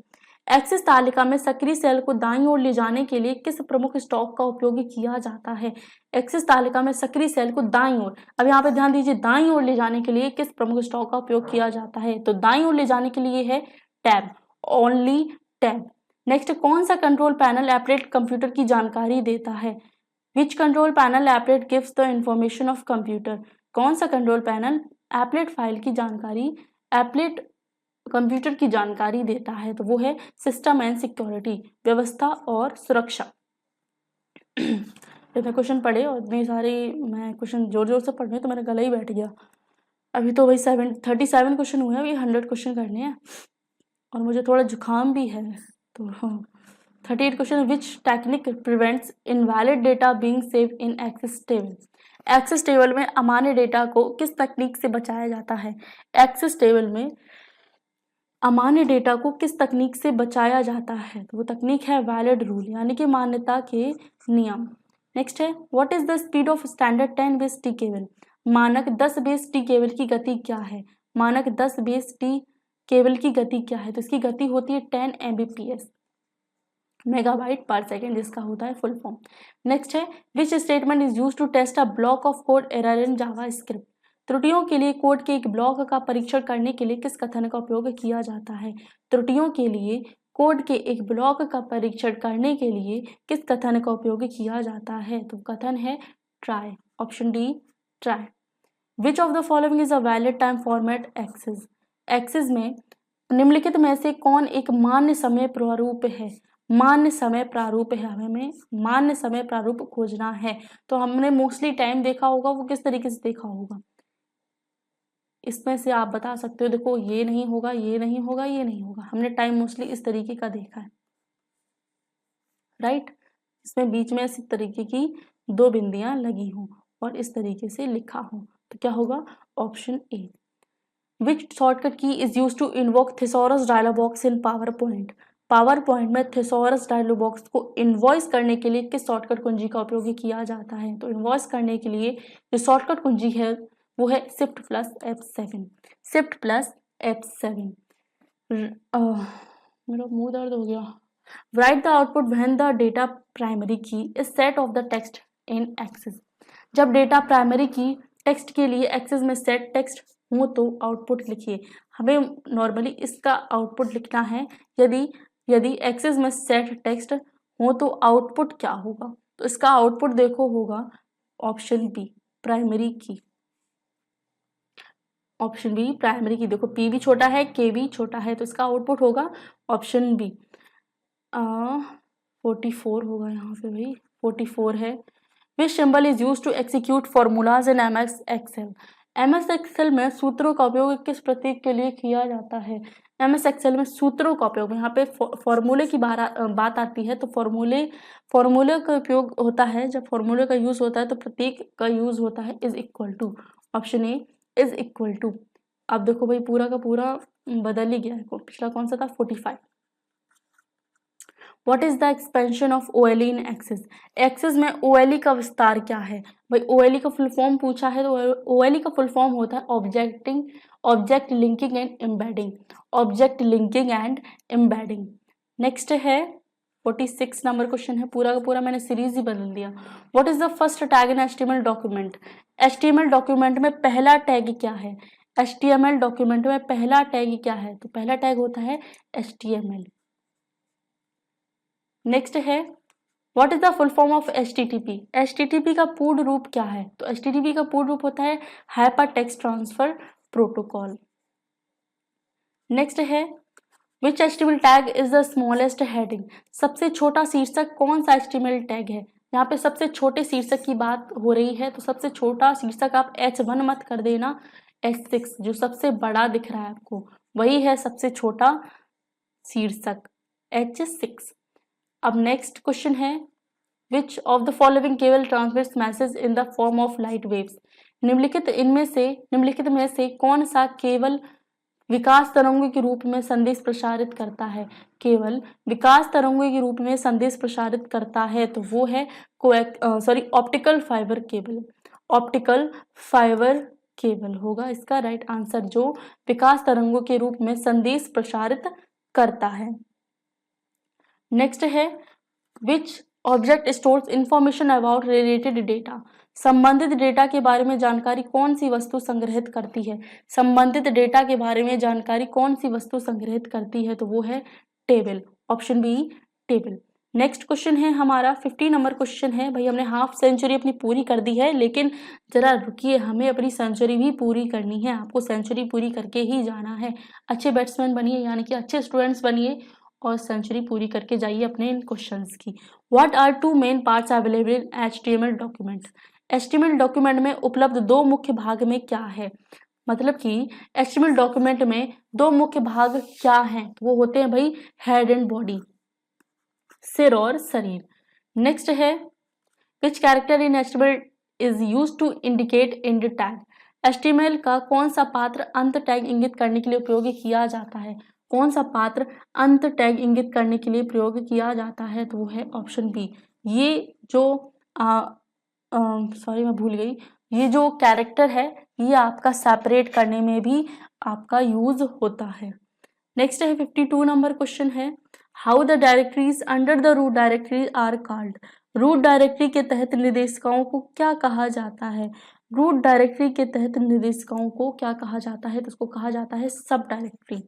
Access तालिका में सक्रिय सेल को दाईं ओर ले जाने के लिए किस प्रमुख स्टॉक का उपयोग किया जाता है। एक्सेस तालिका में सक्रिय सेल को दाईं ओर, अब यहाँ पे ध्यान दीजिए, दाईं ओर ले जाने के लिए किस प्रमुख स्टॉक का उपयोग किया जाता है, तो दाईं ओर ले जाने के लिए है टैब, ओनली टैब। नेक्स्ट, कौन सा कंट्रोल पैनल एपलेट कंप्यूटर की जानकारी देता है। Which control panel applet gives the information of computer. कौन सा कंट्रोल पैनल एपलेट फाइल की जानकारी, एपलेट कंप्यूटर की जानकारी देता है, तो वो है सिस्टम एंड सिक्योरिटी, व्यवस्था और सुरक्षा। इतने क्वेश्चन पढ़े और इतने सारे मैं क्वेश्चन जोर जोर से पढ़ रही हूँ तो मेरा गला ही बैठ गया। अभी तो वही 37 क्वेश्चन हुए हैं, अभी 100 क्वेश्चन करने हैं और मुझे थोड़ा जुकाम भी है। तो 38 question, which technique prevents invalid data being saved in Access table. Access table में अमान्य डेटा को किस तकनीक से बचाया जाता है। एक्सेस टेबल में अमान्य डेटा को किस तकनीक से बचाया जाता है, तो वो तकनीक है वैलिड रूल, यानी कि मान्यता के नियम। नेक्स्ट है what is the speed of standard 10 base T cable. मानक 10 बेस टी केबल की गति क्या है। मानक 10 बेस टी केबल की गति क्या है, तो इसकी गति होती है 10 Mbps, मेगाबाइट पर सेकेंड, जिसका होता है फुल फॉर्म। नेक्स्ट है which statement is use to test a block of code error in JavaScript. त्रुटियों के लिए कोड के एक ब्लॉक का परीक्षण करने के लिए किस कथन का उपयोग किया जाता है। त्रुटियों के लिए कोड के एक ब्लॉक का परीक्षण करने के लिए किस कथन का उपयोग किया जाता है? तो कथन है try, option D try. Which of the following is a valid time format Access? Access में निम्नलिखित में से कौन एक मान्य समय प्रारूप है? मान्य समय प्रारूप है, हमें मान्य समय प्रारूप खोजना है। तो हमने मोस्टली टाइम देखा होगा, वो किस तरीके से देखा होगा इसमें से आप बता सकते हो। देखो ये नहीं होगा, ये नहीं होगा, ये नहीं होगा, हमने टाइम मोस्टली इस तरीके का देखा है, राइट। इसमें बीच में इस तरीके की दो बिंदियां लगी हों और इस तरीके से लिखा हो, तो क्या होगा? Option A. Which shortcut key is use to invoke thesaurus dialog box in PowerPoint? PowerPoint में थिसॉरस डायलॉग बॉक्स को इन्वॉइस करने के लिए किस शॉर्टकट कुंजी का उपयोग किया जाता है? तो इन्वॉइस करने के लिए जो शॉर्टकट कुंजी है वो है shift plus F7। Shift plus F7। मेरा मुंह दर्द हो गया। Write the output when the data primary key is set of the text in Access. जब डेटा प्राइमरी की टेक्स्ट के लिए एक्सेस में सेट टेक्स्ट हो तो आउटपुट लिखिए। हमें नॉर्मली इसका आउटपुट लिखना है। यदि एक्सेस में सेट टेक्स्ट हो तो आउटपुट क्या होगा? तो इसका आउटपुट देखो होगा ऑप्शन बी प्राइमरी की। ऑप्शन बी प्राइमरी की। देखो पी भी छोटा है, के भी छोटा है, तो इसका आउटपुट होगा ऑप्शन बी 44 होगा यहाँ पे भाई, 44 है। Which symbol is use to execute formulas in MS Excel? MS Excel में सूत्रों का उपयोग किस प्रतीक के लिए किया जाता है? MS एक्सेल में सूत्रों का उपयोग, यहाँ पे फॉर्मूले की बात आती है, तो फॉर्मूले का उपयोग होता है। जब फॉर्मूले का यूज होता है तो प्रतीक का यूज होता है is equal to. Option A is equal to. अब देखो भाई पूरा का पूरा बदल ही गया है, पिछला कौन सा था? 45। What is the expansion of OLE in Access? Access में OLE का विस्तार क्या है? भाई OLE का फुल फॉर्म पूछा है, तो OLE का फुल फॉर्म होता है object linking and embedding. Object linking and embedding. Next है 46 नंबर क्वेश्चन है, पूरा का पूरा मैंने सीरीज ही बदल दिया। What is the first tag in HTML document? HTML document में पहला टैग क्या है? HTML डॉक्यूमेंट में पहला टैग क्या है? तो पहला टैग होता है HTML। नेक्स्ट है what is the full form of HTTP? HTTP का पूर्ण रूप क्या है? तो HTTP का पूर्ण रूप होता है hyper text transfer protocol. Next है विच HTML tag is the smallest heading? सबसे छोटा शीर्षक कौन सा HTML टैग है? यहाँ पे सबसे छोटे शीर्षक की बात हो रही है, तो सबसे छोटा शीर्षक आप H1 मत कर देना, H6 जो सबसे बड़ा दिख रहा है आपको वही है सबसे छोटा शीर्षक H6। अब नेक्स्ट क्वेश्चन है which of the following cable transmits message in the form of light waves? निम्नलिखित में से कौन सा केवल विकास तरंगों के रूप में संदेश प्रसारित करता है? केवल विकास तरंगों के रूप में संदेश प्रसारित करता है, तो वो है optical fibre cable. Optical fibre cable होगा इसका राइट आंसर, जो विकास तरंगों के रूप में संदेश प्रसारित करता है। नेक्स्ट है which object stores information about related data? संबंधित डेटा के बारे में जानकारी कौन सी वस्तु संग्रहित करती है? संबंधित डेटा के बारे में जानकारी कौन सी वस्तु संग्रहित करती है? तो वो है table, option B table. Next question है हमारा 50 नंबर क्वेश्चन है। भाई हमने हाफ सेंचुरी अपनी पूरी कर दी है, लेकिन जरा रुकिए, हमें अपनी सेंचुरी भी पूरी करनी है। आपको सेंचुरी पूरी करके ही जाना है। अच्छे बैट्समैन बनिए, यानी कि अच्छे स्टूडेंट्स बनिए और सेंचुरी पूरी करके जाइए अपने इन क्वेश्चंस की। What are two main parts available in HTML document? HTML document में उपलब्ध दो मुख्य भाग में क्या है? मतलब कि HTML डॉक्यूमेंट में दो मुख्य भाग क्या हैं? तो वो होते हैं भाई हेड एंड बॉडी, सिर और शरीर। नेक्स्ट है which character in HTML is use to indicate end tag? HTML का कौन सा पात्र अंत टैग इंगित करने के लिए उपयोग किया जाता है? कौन सा पात्र अंत टैग इंगित करने के लिए प्रयोग किया जाता है? तो वो है ऑप्शन बी। ये जो सॉरी मैं भूल गई, ये जो कैरेक्टर है ये आपका सेपरेट करने में भी आपका यूज होता है। नेक्स्ट है 52 नंबर क्वेश्चन है how the directories under the root directory are called? Root directory के तहत निर्देशिकाओं को क्या कहा जाता है? रूट डायरेक्टरी के तहत निर्देशिकाओं को क्या कहा जाता है? तो उसको कहा जाता है सब directory.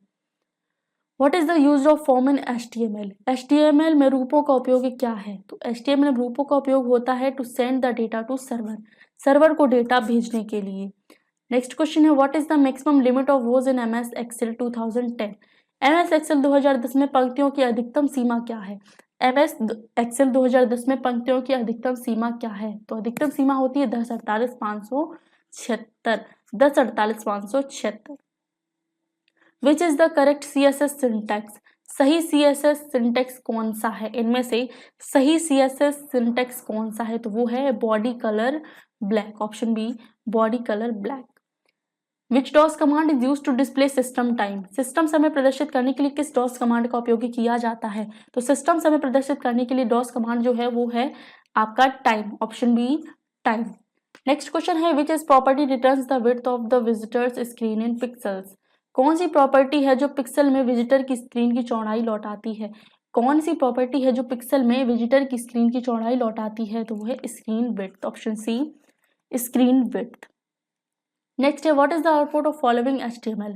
What is the use of form in HTML? HTML में रूपों का उपयोग क्या है? तो HTML में रूपों का उपयोग होता है to send the data to server, server को डेटा भेजने के लिए। नेक्स्ट क्वेश्चन है what is the maximum limit of rows in MS Excel 2010? MS Excel 2010 में पंक्तियों की अधिकतम सीमा क्या है? MS Excel 2010 में पंक्तियों की अधिकतम सीमा क्या है? तो अधिकतम सीमा होती है 1048,576, 1048,576। विच is the correct CSS syntax? सही CSS सिंटैक्स कौन सा है? इनमें से सही CSS सिंटैक्स कौन सा है? तो वो है body colour black, option B body colour black. Which DOS command is use to display system time? System समय प्रदर्शित करने के लिए किस डॉस कमांड का उपयोग किया जाता है? तो सिस्टम समय प्रदर्शित करने के लिए डॉस कमांड जो है वो है आपका time, option B time. Next question है which is property returns the width of the visitors screen in pixels? कौन सी प्रॉपर्टी है जो पिक्सल में विजिटर की स्क्रीन की चौड़ाई लौटाती है? कौन सी प्रॉपर्टी है जो पिक्सल में विजिटर की स्क्रीन की चौड़ाई लौटाती है? तो वो है screen width, option C screen width. Next है what is the output of following HTML?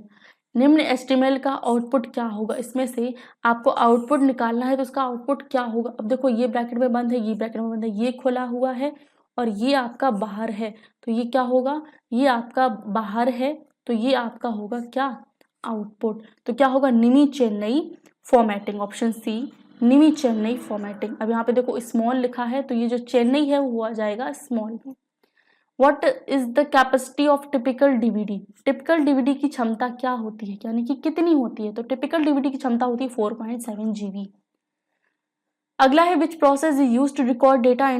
निम्न HTML का आउटपुट क्या होगा? इसमें से आपको आउटपुट निकालना है तो उसका आउटपुट क्या होगा? अब देखो ये ब्रैकेट में बंद है, ये ब्रैकेट में बंद है, ये खुला हुआ है और ये आपका बाहर है, तो ये क्या होगा? ये आपका बाहर है तो ये आपका होगा क्या? आउटपुट। तो क्या होगा? निमी चेन्नई फॉर्मेटिंग, ऑप्शन सी निमी चेन्नई फॉर्मेटिंग। अब यहाँ पे देखो स्मॉल लिखा है तो ये जो चेन्नई है वो आ जाएगा स्मॉल में। What is the capacity of typical DVD? Typical DVD की क्षमता क्या होती है, यानी कि कितनी होती है? तो टिपिकल DVD की क्षमता होती है 4.7 GB। अगला है which process is use to record data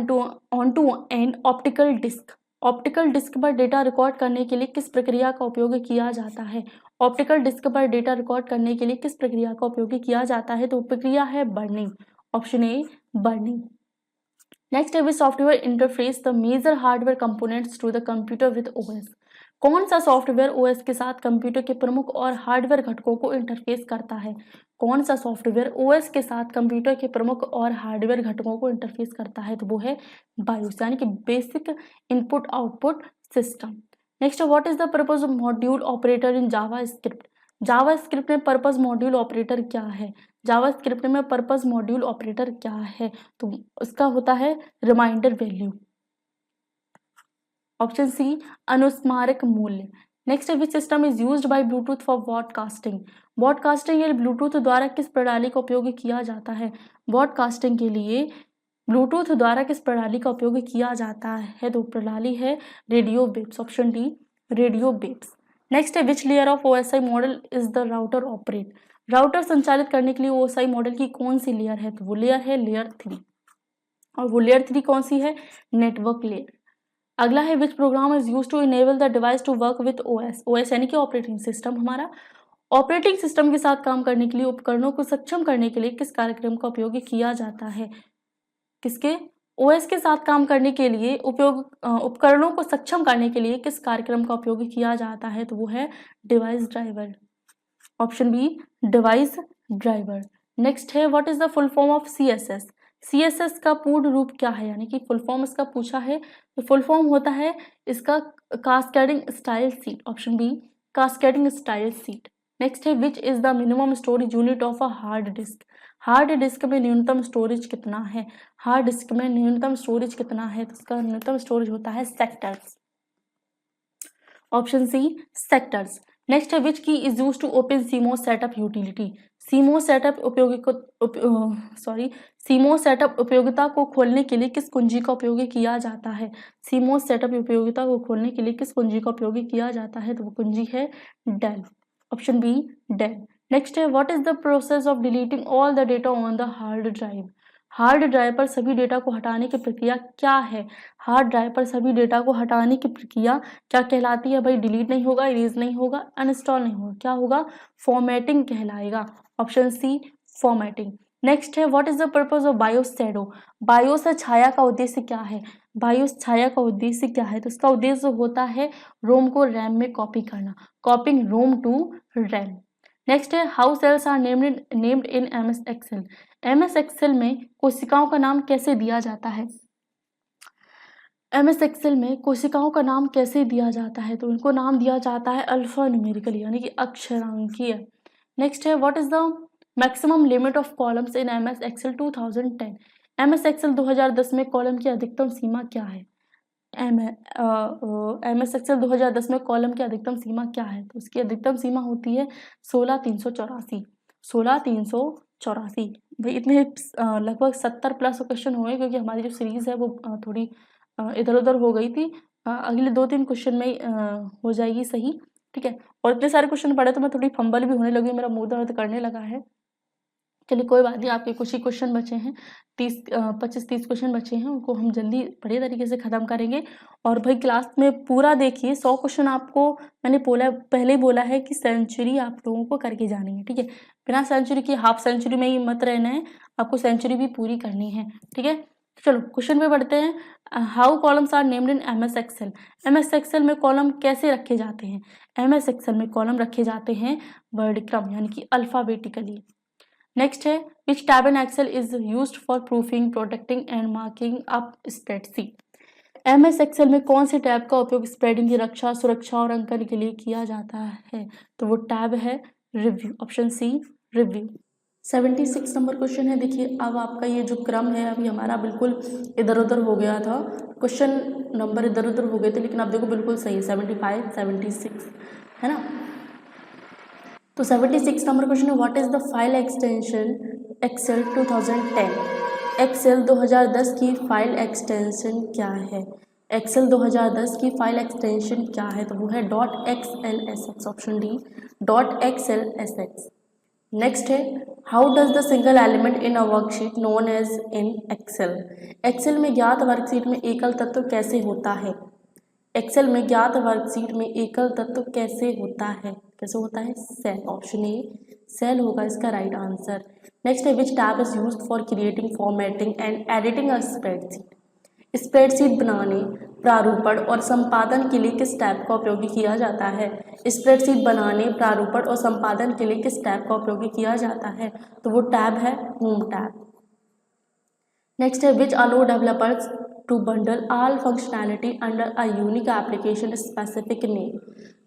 onto an optical disc? Optical disc पर डेटा रिकॉर्ड करने के लिए किस प्रक्रिया का उपयोग किया जाता है? ऑप्टिकल डिस्क पर डेटा रिकॉर्ड करने के लिए किस प्रक्रिया का उपयोग किया जाता है? तो प्रक्रिया है burning, option A burning. Next है which software interface the major hardware components to the computer with OS? कौन सा सॉफ्टवेयर OS के साथ कंप्यूटर के प्रमुख और हार्डवेयर घटकों को इंटरफेस करता है? कौन सा सॉफ्टवेयर OS के साथ कंप्यूटर के प्रमुख और हार्डवेयर घटकों को इंटरफेस करता है? तो वो है BIOS, यानी कि basic input output system. Next what is the purpose of module operator in Java script? Java script में पर्पज मॉड्यूल ऑपरेटर क्या है? जावा स्क्रिप्ट में पर्पज मॉड्यूल ऑपरेटर क्या है? तो उसका होता है रिमाइंडर वैल्यू, ऑप्शन सी अनुस्मारक मूल्य। Next which system is used by Bluetooth for broadcasting? Broadcasting या ब्लूटूथ द्वारा किस प्रणाली का उपयोग किया जाता है? ब्रॉडकास्टिंग के लिए ब्लूटूथ द्वारा किस प्रणाली का उपयोग किया जाता है? तो प्रणाली है radio waves, option D radio waves. Next है which layer of OSI model is the router operate? Router संचालित करने के लिए OSI मॉडल की कौन सी लेयर है? तो वो लेयर है लेयर 3, और वो लेयर 3 कौन सी है? Network layer. अगला है which program is use to enable the device to work with OS? OS यानी कि ऑपरेटिंग सिस्टम। हमारा ऑपरेटिंग सिस्टम के साथ काम करने के लिए उपकरणों को सक्षम करने के लिए किस कार्यक्रम का उपयोग किया जाता है? किसके? OS के साथ काम करने के लिए उपकरणों को सक्षम करने के लिए किस कार्यक्रम का उपयोग किया जाता है? तो वो है device driver, option B device driver. Next है what is the full form of CSS? CSS का पूर्ण रूप क्या है, यानी कि फुल फॉर्म इसका पूछा है तो फुल फॉर्म होता है इसका cascading style sheet, option B cascading style sheet. Next है which is the minimum storage unit of a hard disk? Hard disk में न्यूनतम स्टोरेज कितना है? हार्ड डिस्क में न्यूनतम स्टोरेज कितना है? तो इसका न्यूनतम स्टोरेज होता है sectors, option C sectors. Next है which key is use to open CMOS setup utility? CMOS setup CMOS setup उपयोगिता को खोलने के लिए किस कुंजी का उपयोग किया जाता है? CMOS सेटअप उपयोगिता को खोलने के लिए किस कुंजी का उपयोग किया जाता है? तो वो कुंजी है del, option B del. Next है what is the process of deleting all the data on the hard drive? Hard drive पर सभी डेटा को हटाने की प्रक्रिया क्या है? हार्ड ड्राइव पर सभी डेटा को हटाने की प्रक्रिया क्या कहलाती है? भाई डिलीट नहीं होगा, इरेज नहीं होगा, अनइंस्टॉल नहीं होगा, क्या होगा? फॉर्मेटिंग कहलाएगा, ऑप्शन सी फॉर्मेटिंग। नेक्स्ट है what is the purpose of BIOS shadow? BIOS छाया का उद्देश्य क्या है? बायोस छाया का उद्देश्य क्या है? तो इसका उद्देश्य होता है रोम को रैम में कॉपी करना, copying ROM to RAM. Next है how cells are named in MS Excel? MS Excel में कोशिकाओं का नाम कैसे दिया जाता है? MS Excel में कोशिकाओं का नाम कैसे दिया जाता है? तो उनको नाम दिया जाता है अल्फा न्यूमेरिकल, यानी कि अक्षरांकीय। नेक्स्ट है what is the maximum limit of columns in M S Excel 2010। M S Excel 2010 में कॉलम की अधिकतम सीमा क्या है? एम एस एक्सेल 2010 में कॉलम की अधिकतम सीमा क्या है? तो उसकी अधिकतम सीमा होती है 16,384। 16,384। भाई इतने लगभग 70 प्लस क्वेश्चन हुए, क्योंकि हमारी जो सीरीज है वो थोड़ी इधर उधर हो गई थी। अगले 2-3 क्वेश्चन में हो जाएगी सही, ठीक है। और इतने सारे क्वेश्चन पढ़े तो मैं थोड़ी फंबल भी होने लगी, मेरा मुंह दर्द करने लगा है। चलिए कोई बात नहीं, आपके कुछ ही क्वेश्चन बचे हैं, 25-30 क्वेश्चन बचे हैं, उनको हम जल्दी बढ़िया तरीके से ख़त्म करेंगे। और भाई क्लास में पूरा देखिए, 100 क्वेश्चन आपको मैंने पहले ही बोला है कि सेंचुरी आप लोगों को करके जानी है, ठीक है। बिना सेंचुरी की हाफ सेंचुरी में ही मत रहना है, आपको सेंचुरी भी पूरी करनी है, ठीक है। चलो क्वेश्चन पे बढ़ते हैं। How columns are named in M S Excel. M S Excel में कॉलम कैसे रखे जाते हैं? एम एस एक्सेल में कॉलम रखे जाते हैं वर्ड क्रम यानी कि अल्फ़ाबेटिकली। नेक्स्ट है which tab in Excel is used for proofing, protecting and marking up spreadsheet. M S Excel में कौन से टैब का उपयोग स्प्रेडिंग की रक्षा, सुरक्षा और अंकन के लिए किया जाता है? तो वो टैब है review, option C review. 76 number question है। देखिए अब आपका ये जो क्रम है अभी हमारा बिल्कुल इधर उधर हो गया था, क्वेश्चन नंबर इधर उधर हो गए थे, लेकिन अब देखो बिल्कुल सही है, 75 76 है ना। तो 76 नंबर क्वेश्चन है what is the file extension Excel 2010। Excel 2010 की फाइल एक्सटेंशन क्या है? एक्सेल 2010 की फाइल एक्सटेंशन क्या है? तो वो है .xlsx, option D .xlsx। Next है how does the single element in a worksheet known as in Excel. Excel में ज्ञात वर्कशीट में एकल तत्व कैसे होता है? एक्सेल में ज्ञात वर्कशीट में एकल तत्व कैसे होता है? कैसे होता है? सेल, ऑप्शन ए सेल होगा इसका राइट आंसर। नेक्स्ट है which tab is used for creating, formatting and editing a spreadsheet. Spreadsheet बनाने, प्रारूपण और संपादन के लिए किस टैब का उपयोग किया जाता है? स्प्रेडशीट बनाने, प्रारूपण और संपादन के लिए किस टैब का उपयोग किया जाता है? तो वो टैब है होम टैब। नेक्स्ट है which allow developers to bundle all functionality under a unique application specific name.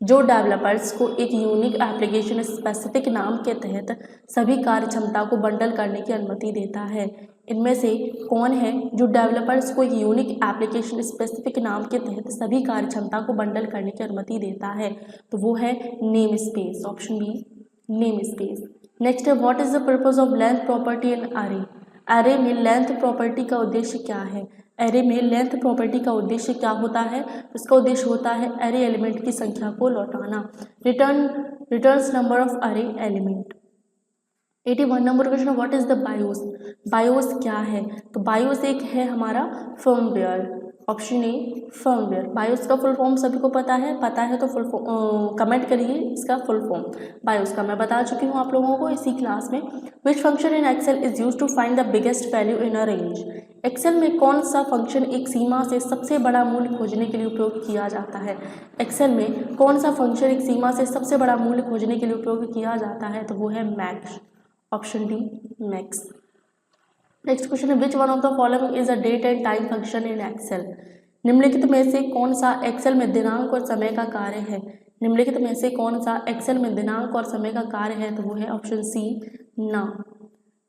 जो डेवलपर्स को एक यूनिक एप्लीकेशन स्पेसिफिक नाम के तहत सभी कार्य क्षमता को बंडल करने की अनुमति देता है। इनमें से कौन है जो डेवलपर्स को एक यूनिक एप्लीकेशन स्पेसिफिक नाम के तहत सभी कार्य क्षमता को बंडल करने की अनुमति देता है? तो वो है namespace, option B namespace. Next है what is the purpose of length property in array. Array में लेंथ प्रॉपर्टी का उद्देश्य क्या है? एरे में लेंथ प्रॉपर्टी का उद्देश्य क्या होता है? इसका उद्देश्य होता है एरे एलिमेंट की संख्या को लौटाना, रिटर्न्स नंबर ऑफ अरे element. 81 number question what is the BIOS. BIOS क्या है? तो बायोस एक है हमारा firmware, option A firmware. BIOS का फुल फॉर्म सभी को पता है तो फुल कमेंट करिए इसका फुल फॉर्म। बायोस का मैं बता चुकी हूँ आप लोगों को इसी क्लास में। Which function in Excel is use to find the biggest value in a range. Excel में कौन सा फंक्शन एक सीमा से सबसे बड़ा मूल्य खोजने के लिए उपयोग किया जाता है? एक्सेल में कौन सा फंक्शन एक सीमा से सबसे बड़ा मूल्य खोजने के लिए उपयोग किया जाता है? तो वो है max, option D max. Next question है which one of the following is a date and time function in Excel. निम्नलिखित में से कौन सा एक्सेल में दिनांक और समय का कार्य है? निम्नलिखित में से कौन सा एक्सेल में दिनांक और समय का कार्य है? तो वो है ऑप्शन सी ना।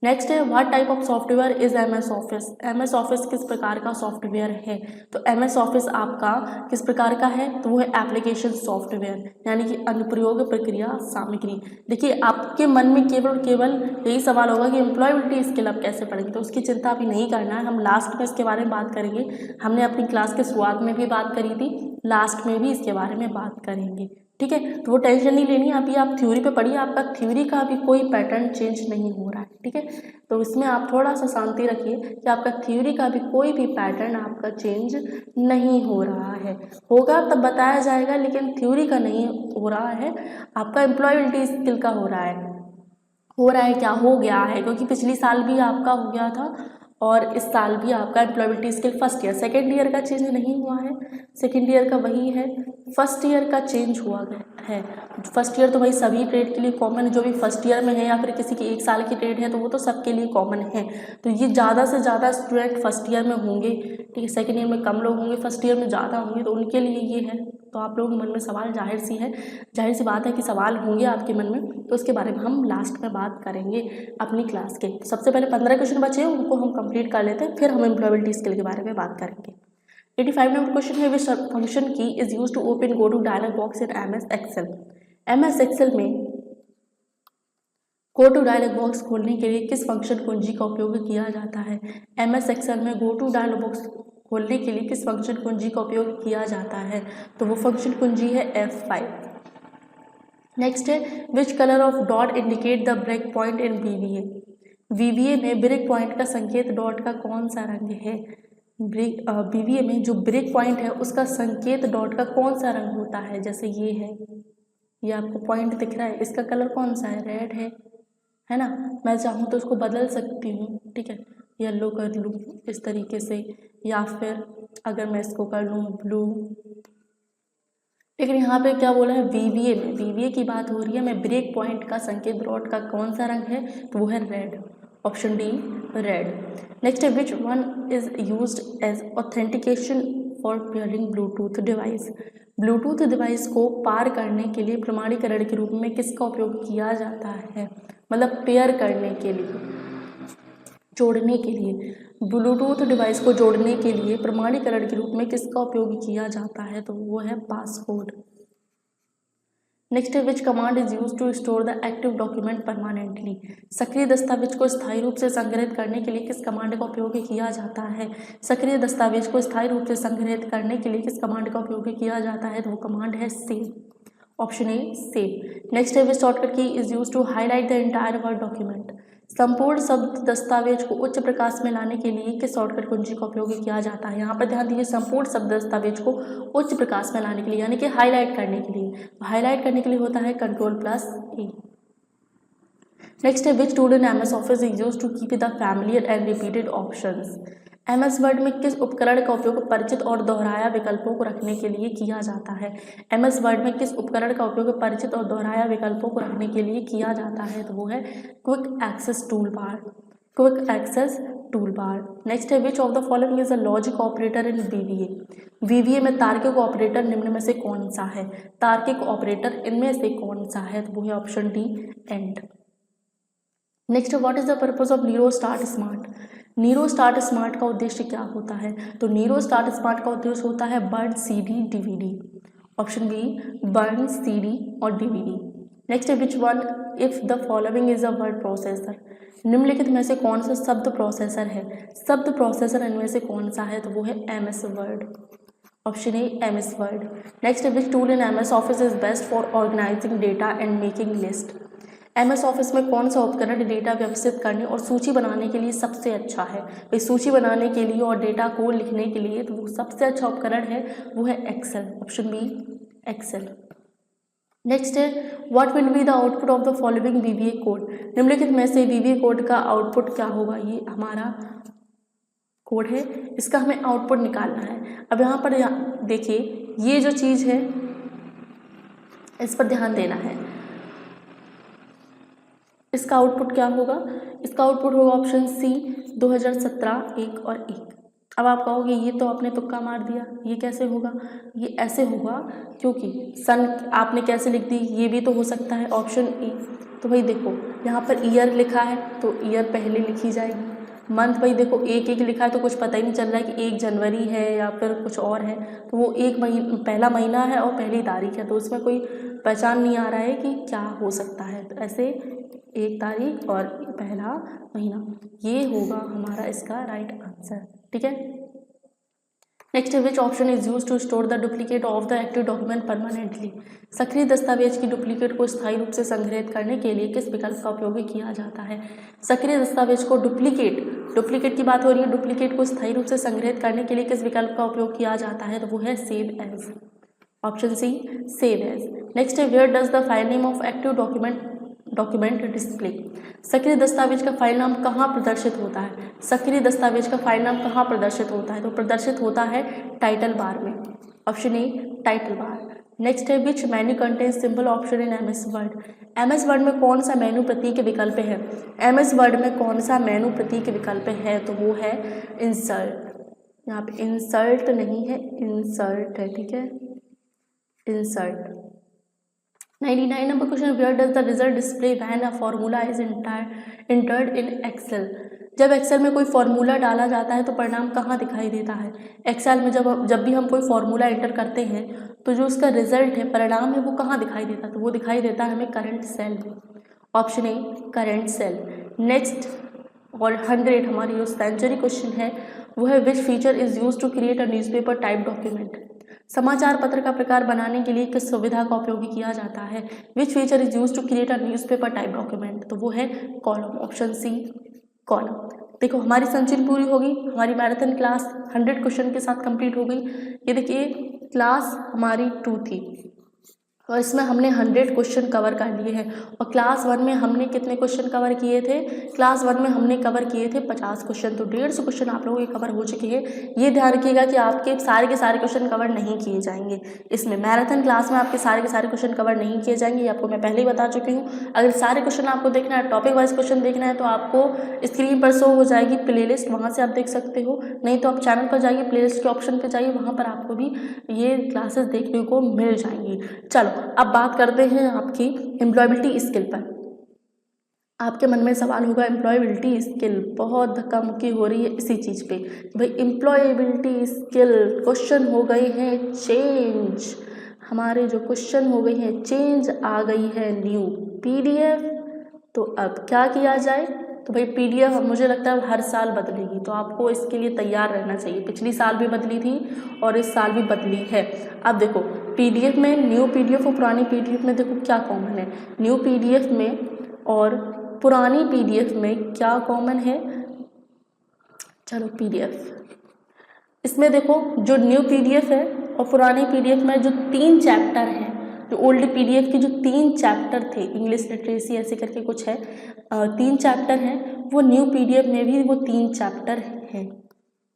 नेक्स्ट है what type of software is M S Office. M S Office किस प्रकार का सॉफ्टवेयर है? तो एम एस ऑफिस आपका किस प्रकार का है? तो वो है एप्लीकेशन सॉफ्टवेयर यानी कि अनुप्रयोग प्रक्रिया सामग्री। देखिए आपके मन में केवल यही सवाल होगा कि एम्प्लॉयबिलिटी स्किल आप कैसे पढ़ेंगे, तो उसकी चिंता अभी नहीं करना है, हम लास्ट में इसके बारे में बात करेंगे। हमने अपनी क्लास के शुरुआत में भी बात करी थी, लास्ट में भी इसके बारे में बात करेंगे, ठीक है। तो वो टेंशन नहीं लेनी, अभी आप थ्योरी पे पढ़िए, आपका थ्योरी का अभी कोई पैटर्न चेंज नहीं हो रहा है, ठीक है। तो इसमें आप थोड़ा सा शांति रखिए कि आपका थ्योरी का भी कोई भी पैटर्न आपका चेंज नहीं हो रहा है, होगा तब बताया जाएगा, लेकिन थ्योरी का नहीं हो रहा है, आपका एम्प्लॉयबिलिटी स्किल का हो रहा है क्या हो गया है, क्योंकि पिछली साल भी आपका हो गया था और इस साल भी आपका employability skill first year, second year का चेंज नहीं हुआ है, सेकेंड ईयर का वही है, फर्स्ट ईयर का चेंज हुआ है। फर्स्ट ईयर तो भाई सभी ट्रेड के लिए कॉमन है, जो भी फर्स्ट ईयर में है या फिर किसी की 1 साल की ट्रेड है तो वो तो सबके लिए कॉमन है। तो ये ज़्यादा से ज़्यादा स्टूडेंट फर्स्ट ईयर में होंगे, ठीक है, सेकेंड ईयर में कम लोग होंगे, फर्स्ट ईयर में ज़्यादा होंगे, तो उनके लिए ये है। तो आप लोगों के मन में सवाल जाहिर सी बात है कि सवाल होंगे आपके मन में, तो उसके बारे में हम लास्ट में बात करेंगे अपनी क्लास के। सबसे पहले 15 क्वेश्चन बचे हैं, उनको हम कंप्लीट कर लेते हैं, फिर हम एम्प्लॉयबिलिटी स्किल के बारे में बात करेंगे। 85 नंबर क्वेश्चन है, which function key is use to open go to dialog box in MS Excel. MS Excel में गो टू डायलॉग बॉक्स खोलने के लिए किस फंक्शन कुंजी का उपयोग किया जाता है। MS एक्सेल में गो टू डायलॉग बॉक्स खोलने के लिए किस फंक्शन कुंजी का उपयोग किया जाता है, तो वो फंक्शन कुंजी है F5। नेक्स्ट है, which colour of dot indicate the break point in VBA। VBA में ब्रेक पॉइंट का संकेत डॉट का कौन सा रंग है। VBA में जो ब्रेक पॉइंट है उसका संकेत डॉट का कौन सा रंग होता है। जैसे ये आपको पॉइंट दिख रहा है, इसका कलर कौन सा है, रेड है ना। मैं चाहूँ तो उसको बदल सकती हूँ, ठीक है, येलो कर लूँ इस तरीके से, या फिर अगर मैं इसको कर लूँ ब्लू। लेकिन यहाँ पे क्या बोला है, VBA की बात हो रही है, मैं ब्रेक पॉइंट का संकेत डॉट का कौन सा रंग है, तो वो है red, option D red. Next है, which one is used as authentication for pairing Bluetooth device. Bluetooth device को पार करने के लिए प्रमाणीकरण के रूप में किसका उपयोग किया जाता है, मतलब पेयर करने के लिए, जोड़ने के लिए, ब्लूटूथ डिवाइस को जोड़ने के लिए प्रमाणीकरण के रूप में किसका उपयोग किया जाता है, तो वो है पासकोड। नेक्स्ट है, which command is use to store the active document permanently. सक्रिय दस्तावेज को स्थायी रूप से संग्रहित करने के लिए किस कमांड का उपयोग किया जाता है। सक्रिय दस्तावेज को स्थायी रूप से संग्रहित करने के लिए किस कमांड का उपयोग किया जाता है, तो वो कमांड है save, option A save. Next है, which shortcut key is use to highlight the entire Word document. संपूर्ण शब्द दस्तावेज को उच्च प्रकाश में लाने के लिए किस शॉर्टकट कुंजी का उपयोग किया जाता है। यहाँ पर ध्यान दीजिए, संपूर्ण शब्द दस्तावेज को उच्च प्रकाश में लाने के लिए, यानी कि हाईलाइट करने के लिए, हाईलाइट करने के लिए होता है Ctrl+A। नेक्स्ट है, which tool in MS Office is use to keep the familiar and repeated options. MS Word में किस उपकरण का उपयोग परिचित और दोहराया विकल्पों को रखने के लिए किया जाता है। MS वर्ड में किस उपकरण का उपयोग परिचित और दोहराया विकल्पों को रखने के लिए किया जाता है, तो वो है quick access toolbar, quick access toolbar. Next है, which of the following is a logic operator in VBA में तार्किक ऑपरेटर निम्न में से कौन सा है। तार्किक ऑपरेटर इनमें से कौन सा है, तो वो है option D end. Next, what is the purpose of Nero StartSmart. Nero StartSmart का उद्देश्य क्या होता है, तो नीरो स्टार्ट स्मार्ट का उद्देश्य होता है burn CD DVD, option B burn CD और DVD। नेक्स्ट है, which one if the following is a word processor. निम्नलिखित में से कौन सा शब्द प्रोसेसर है। शब्द प्रोसेसर इनमें से कौन सा है, तो वो है MS Word, option A MS Word. Next है, which tool in MS Office is best for organizing data and making list. MS Office में कौन सा उपकरण डेटा व्यवस्थित करने और सूची बनाने के लिए सबसे अच्छा है। भाई सूची बनाने के लिए और डेटा को लिखने के लिए तो वो सबसे अच्छा उपकरण है, वो है Excel, option B Excel. Next है, what will be the output of the following VBA code. निम्नलिखित में से VBA कोड का आउटपुट क्या होगा। ये हमारा कोड है, इसका हमें आउटपुट निकालना है। अब यहाँ पर देखिए, ये जो चीज़ है इस पर ध्यान देना है। इसका आउटपुट क्या होगा, इसका आउटपुट होगा ऑप्शन सी 2017 1 और 1। अब आप कहोगे ये तो आपने तुक्का मार दिया, ये कैसे होगा। ये ऐसे होगा क्योंकि सन आपने कैसे लिख दी, ये भी तो हो सकता है, ऑप्शन ए। तो भाई देखो यहाँ पर ईयर लिखा है तो ईयर पहले लिखी जाएगी। मंथ भाई देखो 1 लिखा है तो कुछ पता ही नहीं चल रहा है कि 1 जनवरी है या फिर कुछ और है, तो वो पहला महीना है और पहली तारीख है, तो उसमें कोई पहचान नहीं आ रहा है कि क्या हो सकता है। तो ऐसे 1 तारीख और पहला महीना, ये होगा हमारा इसका राइट आंसर, ठीक है। नेक्स्ट है, which option is use to store the duplicate of the active document permanently. सक्रिय दस्तावेज की डुप्लीकेट को स्थायी रूप से संग्रहित करने के लिए किस विकल्प का उपयोग किया जाता है। सक्रिय दस्तावेज को डुप्लीकेट की बात हो रही है, डुप्लीकेट को स्थायी रूप से संग्रहित करने के लिए किस विकल्प का उपयोग किया जाता है, तो वो है save as, option C save as. Next है, where does the file name of active document display. सक्रिय दस्तावेज का फाइल नाम कहाँ प्रदर्शित होता है। सक्रिय दस्तावेज का फाइल नाम कहाँ प्रदर्शित होता है, तो प्रदर्शित होता है टाइटल बार में, option A title bar. Next है, which menu contains symbol option in MS Word. MS Word में कौन सा मेनू प्रतीक विकल्प है। MS वर्ड में कौन सा मेनू प्रतीक विकल्प है, तो वो है इंसर्ट। यहाँ पे इंसर्ट नहीं है, इंसर्ट है, ठीक है। Insert. 99 number question, where does the result display when a formula is entered in Excel. जब एक्सेल में कोई फार्मूला डाला जाता है तो परिणाम कहाँ दिखाई देता है। एक्सेल में जब भी हम कोई फार्मूला एंटर करते हैं तो जो उसका रिजल्ट है, परिणाम है, वो कहाँ दिखाई देता है, तो वो दिखाई देता है हमें करंट सेल में। Option A current cell. Next और 100 हमारी जो सेंचुरी क्वेश्चन है वो है which feature is use to create a newspaper type document. समाचार पत्र का प्रकार बनाने के लिए किस सुविधा का उपयोग किया जाता है। Which feature is use to create a newspaper type document, तो वो है कॉलम। Option C column. देखो हमारी सेंचुरी पूरी होगी, हमारी मैराथन क्लास 100 क्वेश्चन के साथ कंप्लीट हो गई। ये देखिए क्लास हमारी 2 थी और इसमें हमने 100 क्वेश्चन कवर कर लिए हैं। और क्लास 1 में हमने कितने क्वेश्चन कवर किए थे, क्लास 1 में हमने कवर किए थे 50 क्वेश्चन, तो 150 क्वेश्चन आप लोगों के कवर हो चुके हैं। ये ध्यान रखिएगा कि आपके सारे के सारे क्वेश्चन कवर नहीं किए जाएंगे। इसमें मैराथन क्लास में आपके सारे के सारे क्वेश्चन कवर नहीं किए जाएंगे, ये आपको मैं पहले ही बता चुकी हूँ। अगर सारे क्वेश्चन आपको देखना है, टॉपिक वाइज क्वेश्चन देखना है, तो आपको स्क्रीन पर शो हो जाएगी प्लेलिस्ट, वहाँ से आप देख सकते हो। नहीं तो आप चैनल पर जाइए, प्लेलिस्ट के ऑप्शन पर जाइए, वहाँ पर आपको भी ये क्लासेस देखने को मिल जाएंगी। चलो अब बात करते हैं आपकी एम्प्लॉयबिलिटी स्किल पर। आपके मन में सवाल होगा एम्प्लॉयबिलिटी स्किल, बहुत धक्का मुक्की हो रही है इसी चीज़ पे। भाई एम्प्लॉयबिलिटी स्किल क्वेश्चन हो गए हैं चेंज, हमारे जो क्वेश्चन हो गए हैं चेंज, आ गई है न्यू पीडीएफ। तो अब क्या किया जाए, तो भाई पीडीएफ मुझे लगता है हर साल बदलेगी, तो आपको इसके लिए तैयार रहना चाहिए। पिछली साल भी बदली थी और इस साल भी बदली है। अब देखो पीडीएफ में न्यू पीडीएफ और पुरानी पीडीएफ में देखो क्या कॉमन है। न्यू पीडीएफ में और पुरानी पीडीएफ में क्या कॉमन है, चलो पीडीएफ, इसमें देखो जो न्यू पीडीएफ है और पुरानी पीडीएफ में जो 3 चैप्टर हैं, जो ओल्ड पीडीएफ के जो 3 चैप्टर थे, इंग्लिश लिटरेसी ऐसे करके कुछ है, 3 चैप्टर हैं, वो न्यू पीडीएफ में भी वो 3 चैप्टर हैं।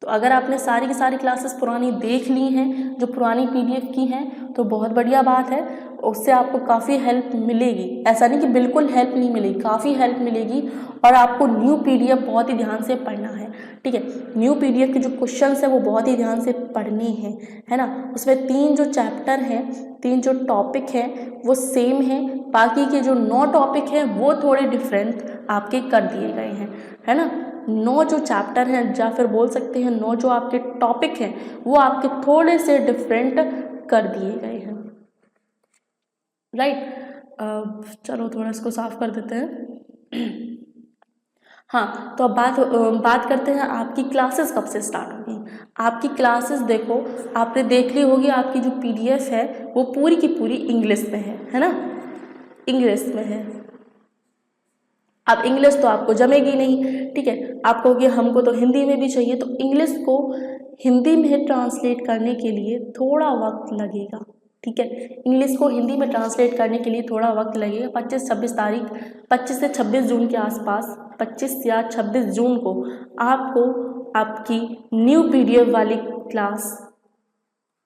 तो अगर आपने सारी की सारी क्लासेस पुरानी देख ली हैं जो पुरानी पीडीएफ की हैं, तो बहुत बढ़िया बात है, उससे आपको काफ़ी हेल्प मिलेगी। ऐसा नहीं कि बिल्कुल हेल्प नहीं मिलेगी, काफ़ी हेल्प मिलेगी। और आपको न्यू पीडीएफ बहुत ही ध्यान से पढ़ना है, ठीक है। न्यू पीडीएफ के जो क्वेश्चंस है वो बहुत ही ध्यान से पढ़ने हैं, है ना। उसमें 3 जो चैप्टर हैं, 3 जो टॉपिक हैं वो सेम है, बाकी के जो 9 टॉपिक हैं वो थोड़े डिफरेंट आपके कर दिए गए हैं, है ना। 9 जो चैप्टर हैं या फिर बोल सकते हैं 9 जो आपके टॉपिक हैं वो आपके थोड़े से डिफरेंट कर दिए गए हैं, राइट। चलो थोड़ा इसको साफ कर देते हैं। हाँ, तो अब बात करते हैं आपकी क्लासेस कब से स्टार्ट होगी। आपकी क्लासेस देखो, आपने देख ली होगी, आपकी जो पीडीएफ है वो पूरी की पूरी इंग्लिश में है ना, इंग्लिश में है। अब इंग्लिश तो आपको जमेगी नहीं, ठीक है। आप कहोगे हमको तो हिंदी में भी चाहिए, तो इंग्लिश को हिंदी में ट्रांसलेट करने के लिए थोड़ा वक्त लगेगा, ठीक है। इंग्लिश को हिंदी में ट्रांसलेट करने के लिए थोड़ा वक्त लगेगा। 25 से 26 जून के आसपास, 25 या 26 जून को आपको आपकी न्यू पीडीएफ वाली क्लास,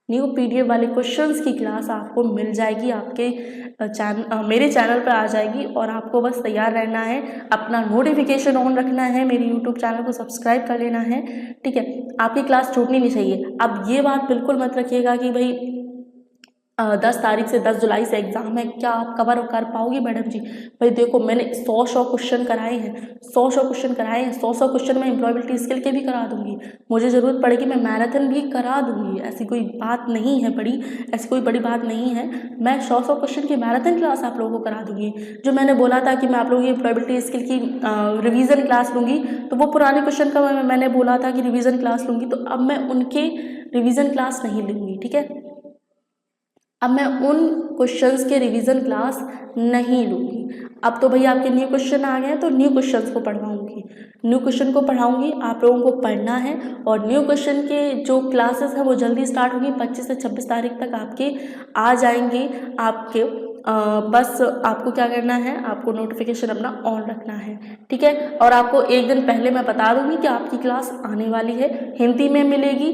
न्यू पीडीएफ वाले क्वेश्चंस की क्लास आपको मिल जाएगी, आपके मेरे चैनल पर आ जाएगी। और आपको बस तैयार रहना है, अपना नोटिफिकेशन ऑन रखना है, मेरे यूट्यूब चैनल को सब्सक्राइब कर लेना है, ठीक है। आपकी क्लास छूटनी नहीं चाहिए। अब ये बात बिल्कुल मत रखिएगा कि भाई 10 तारीख से 10 जुलाई से एग्ज़ाम है, क्या आप कवर कर पाओगी मैडम जी। भाई देखो मैंने 100 क्वेश्चन कराए हैं, 100 क्वेश्चन कराए हैं, 100 क्वेश्चन मैं एम्प्लॉयबिलिटी स्किल के भी करा दूंगी, मुझे ज़रूरत पड़ेगी मैं मैराथन भी करा दूंगी। ऐसी कोई बात नहीं है बड़ी, ऐसी कोई बड़ी बात नहीं है। मैं 100 क्वेश्चन की मैराथन क्लास आप लोगों को करा दूंगी। जो मैंने बोला था कि मैं आप लोगों की एम्प्लॉयबिलिटी स्किल की रिवीजन क्लास लूँगी, तो वो पुराने क्वेश्चन का मैंने बोला था कि रिवीजन क्लास लूँगी, तो अब मैं उनके रिवीजन क्लास नहीं लूँगी, ठीक है। अब मैं उन क्वेश्चंस के रिवीजन क्लास नहीं लूँगी। अब तो भैया आपके न्यू क्वेश्चन आ गए हैं, तो न्यू क्वेश्चंस को पढ़वाऊँगी, न्यू क्वेश्चन को पढ़ाऊँगी, आप लोगों को पढ़ना है। और न्यू क्वेश्चन के जो क्लासेस हैं वो जल्दी स्टार्ट होंगी, 25 से 26 तारीख तक आपके आ जाएंगे आपके। बस आपको क्या करना है, आपको नोटिफिकेशन अपना ऑन रखना है, ठीक है। और आपको एक दिन पहले मैं बता दूंगी कि आपकी क्लास आने वाली है, हिंदी में मिलेगी।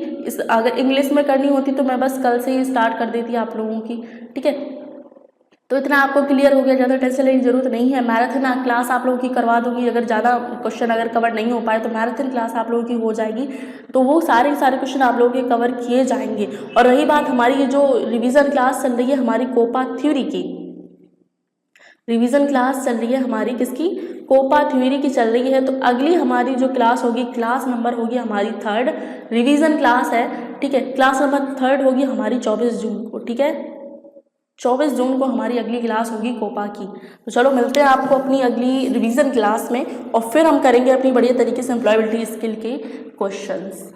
अगर इंग्लिश में करनी होती तो मैं बस कल से ही स्टार्ट कर देती आप लोगों की, ठीक है। तो इतना आपको क्लियर हो गया, ज़्यादा टेंशन लेने की जरूरत नहीं है। मैराथन क्लास आप लोगों की करवा दूंगी, अगर ज़्यादा क्वेश्चन अगर कवर नहीं हो पाए तो मैराथन क्लास आप लोगों की हो जाएगी, तो वो सारे क्वेश्चन आप लोगों के कवर किए जाएंगे। और रही बात हमारी ये जो रिवीजन क्लास चल रही है हमारी कोपा थ्योरी की, रिवीजन क्लास चल रही है हमारी किसकी, कोपा थ्योरी की चल रही है, तो अगली हमारी जो क्लास होगी, क्लास नंबर होगी हमारी 3rd, रिवीजन क्लास है, ठीक है। क्लास नंबर 3rd होगी हमारी 24 जून को, ठीक है। 24 जून को हमारी अगली क्लास होगी कोपा की। तो चलो मिलते हैं आपको अपनी अगली रिवीजन क्लास में, और फिर हम करेंगे अपनी बढ़िया तरीके से एम्प्लॉयबिलिटी स्किल के क्वेश्चंस।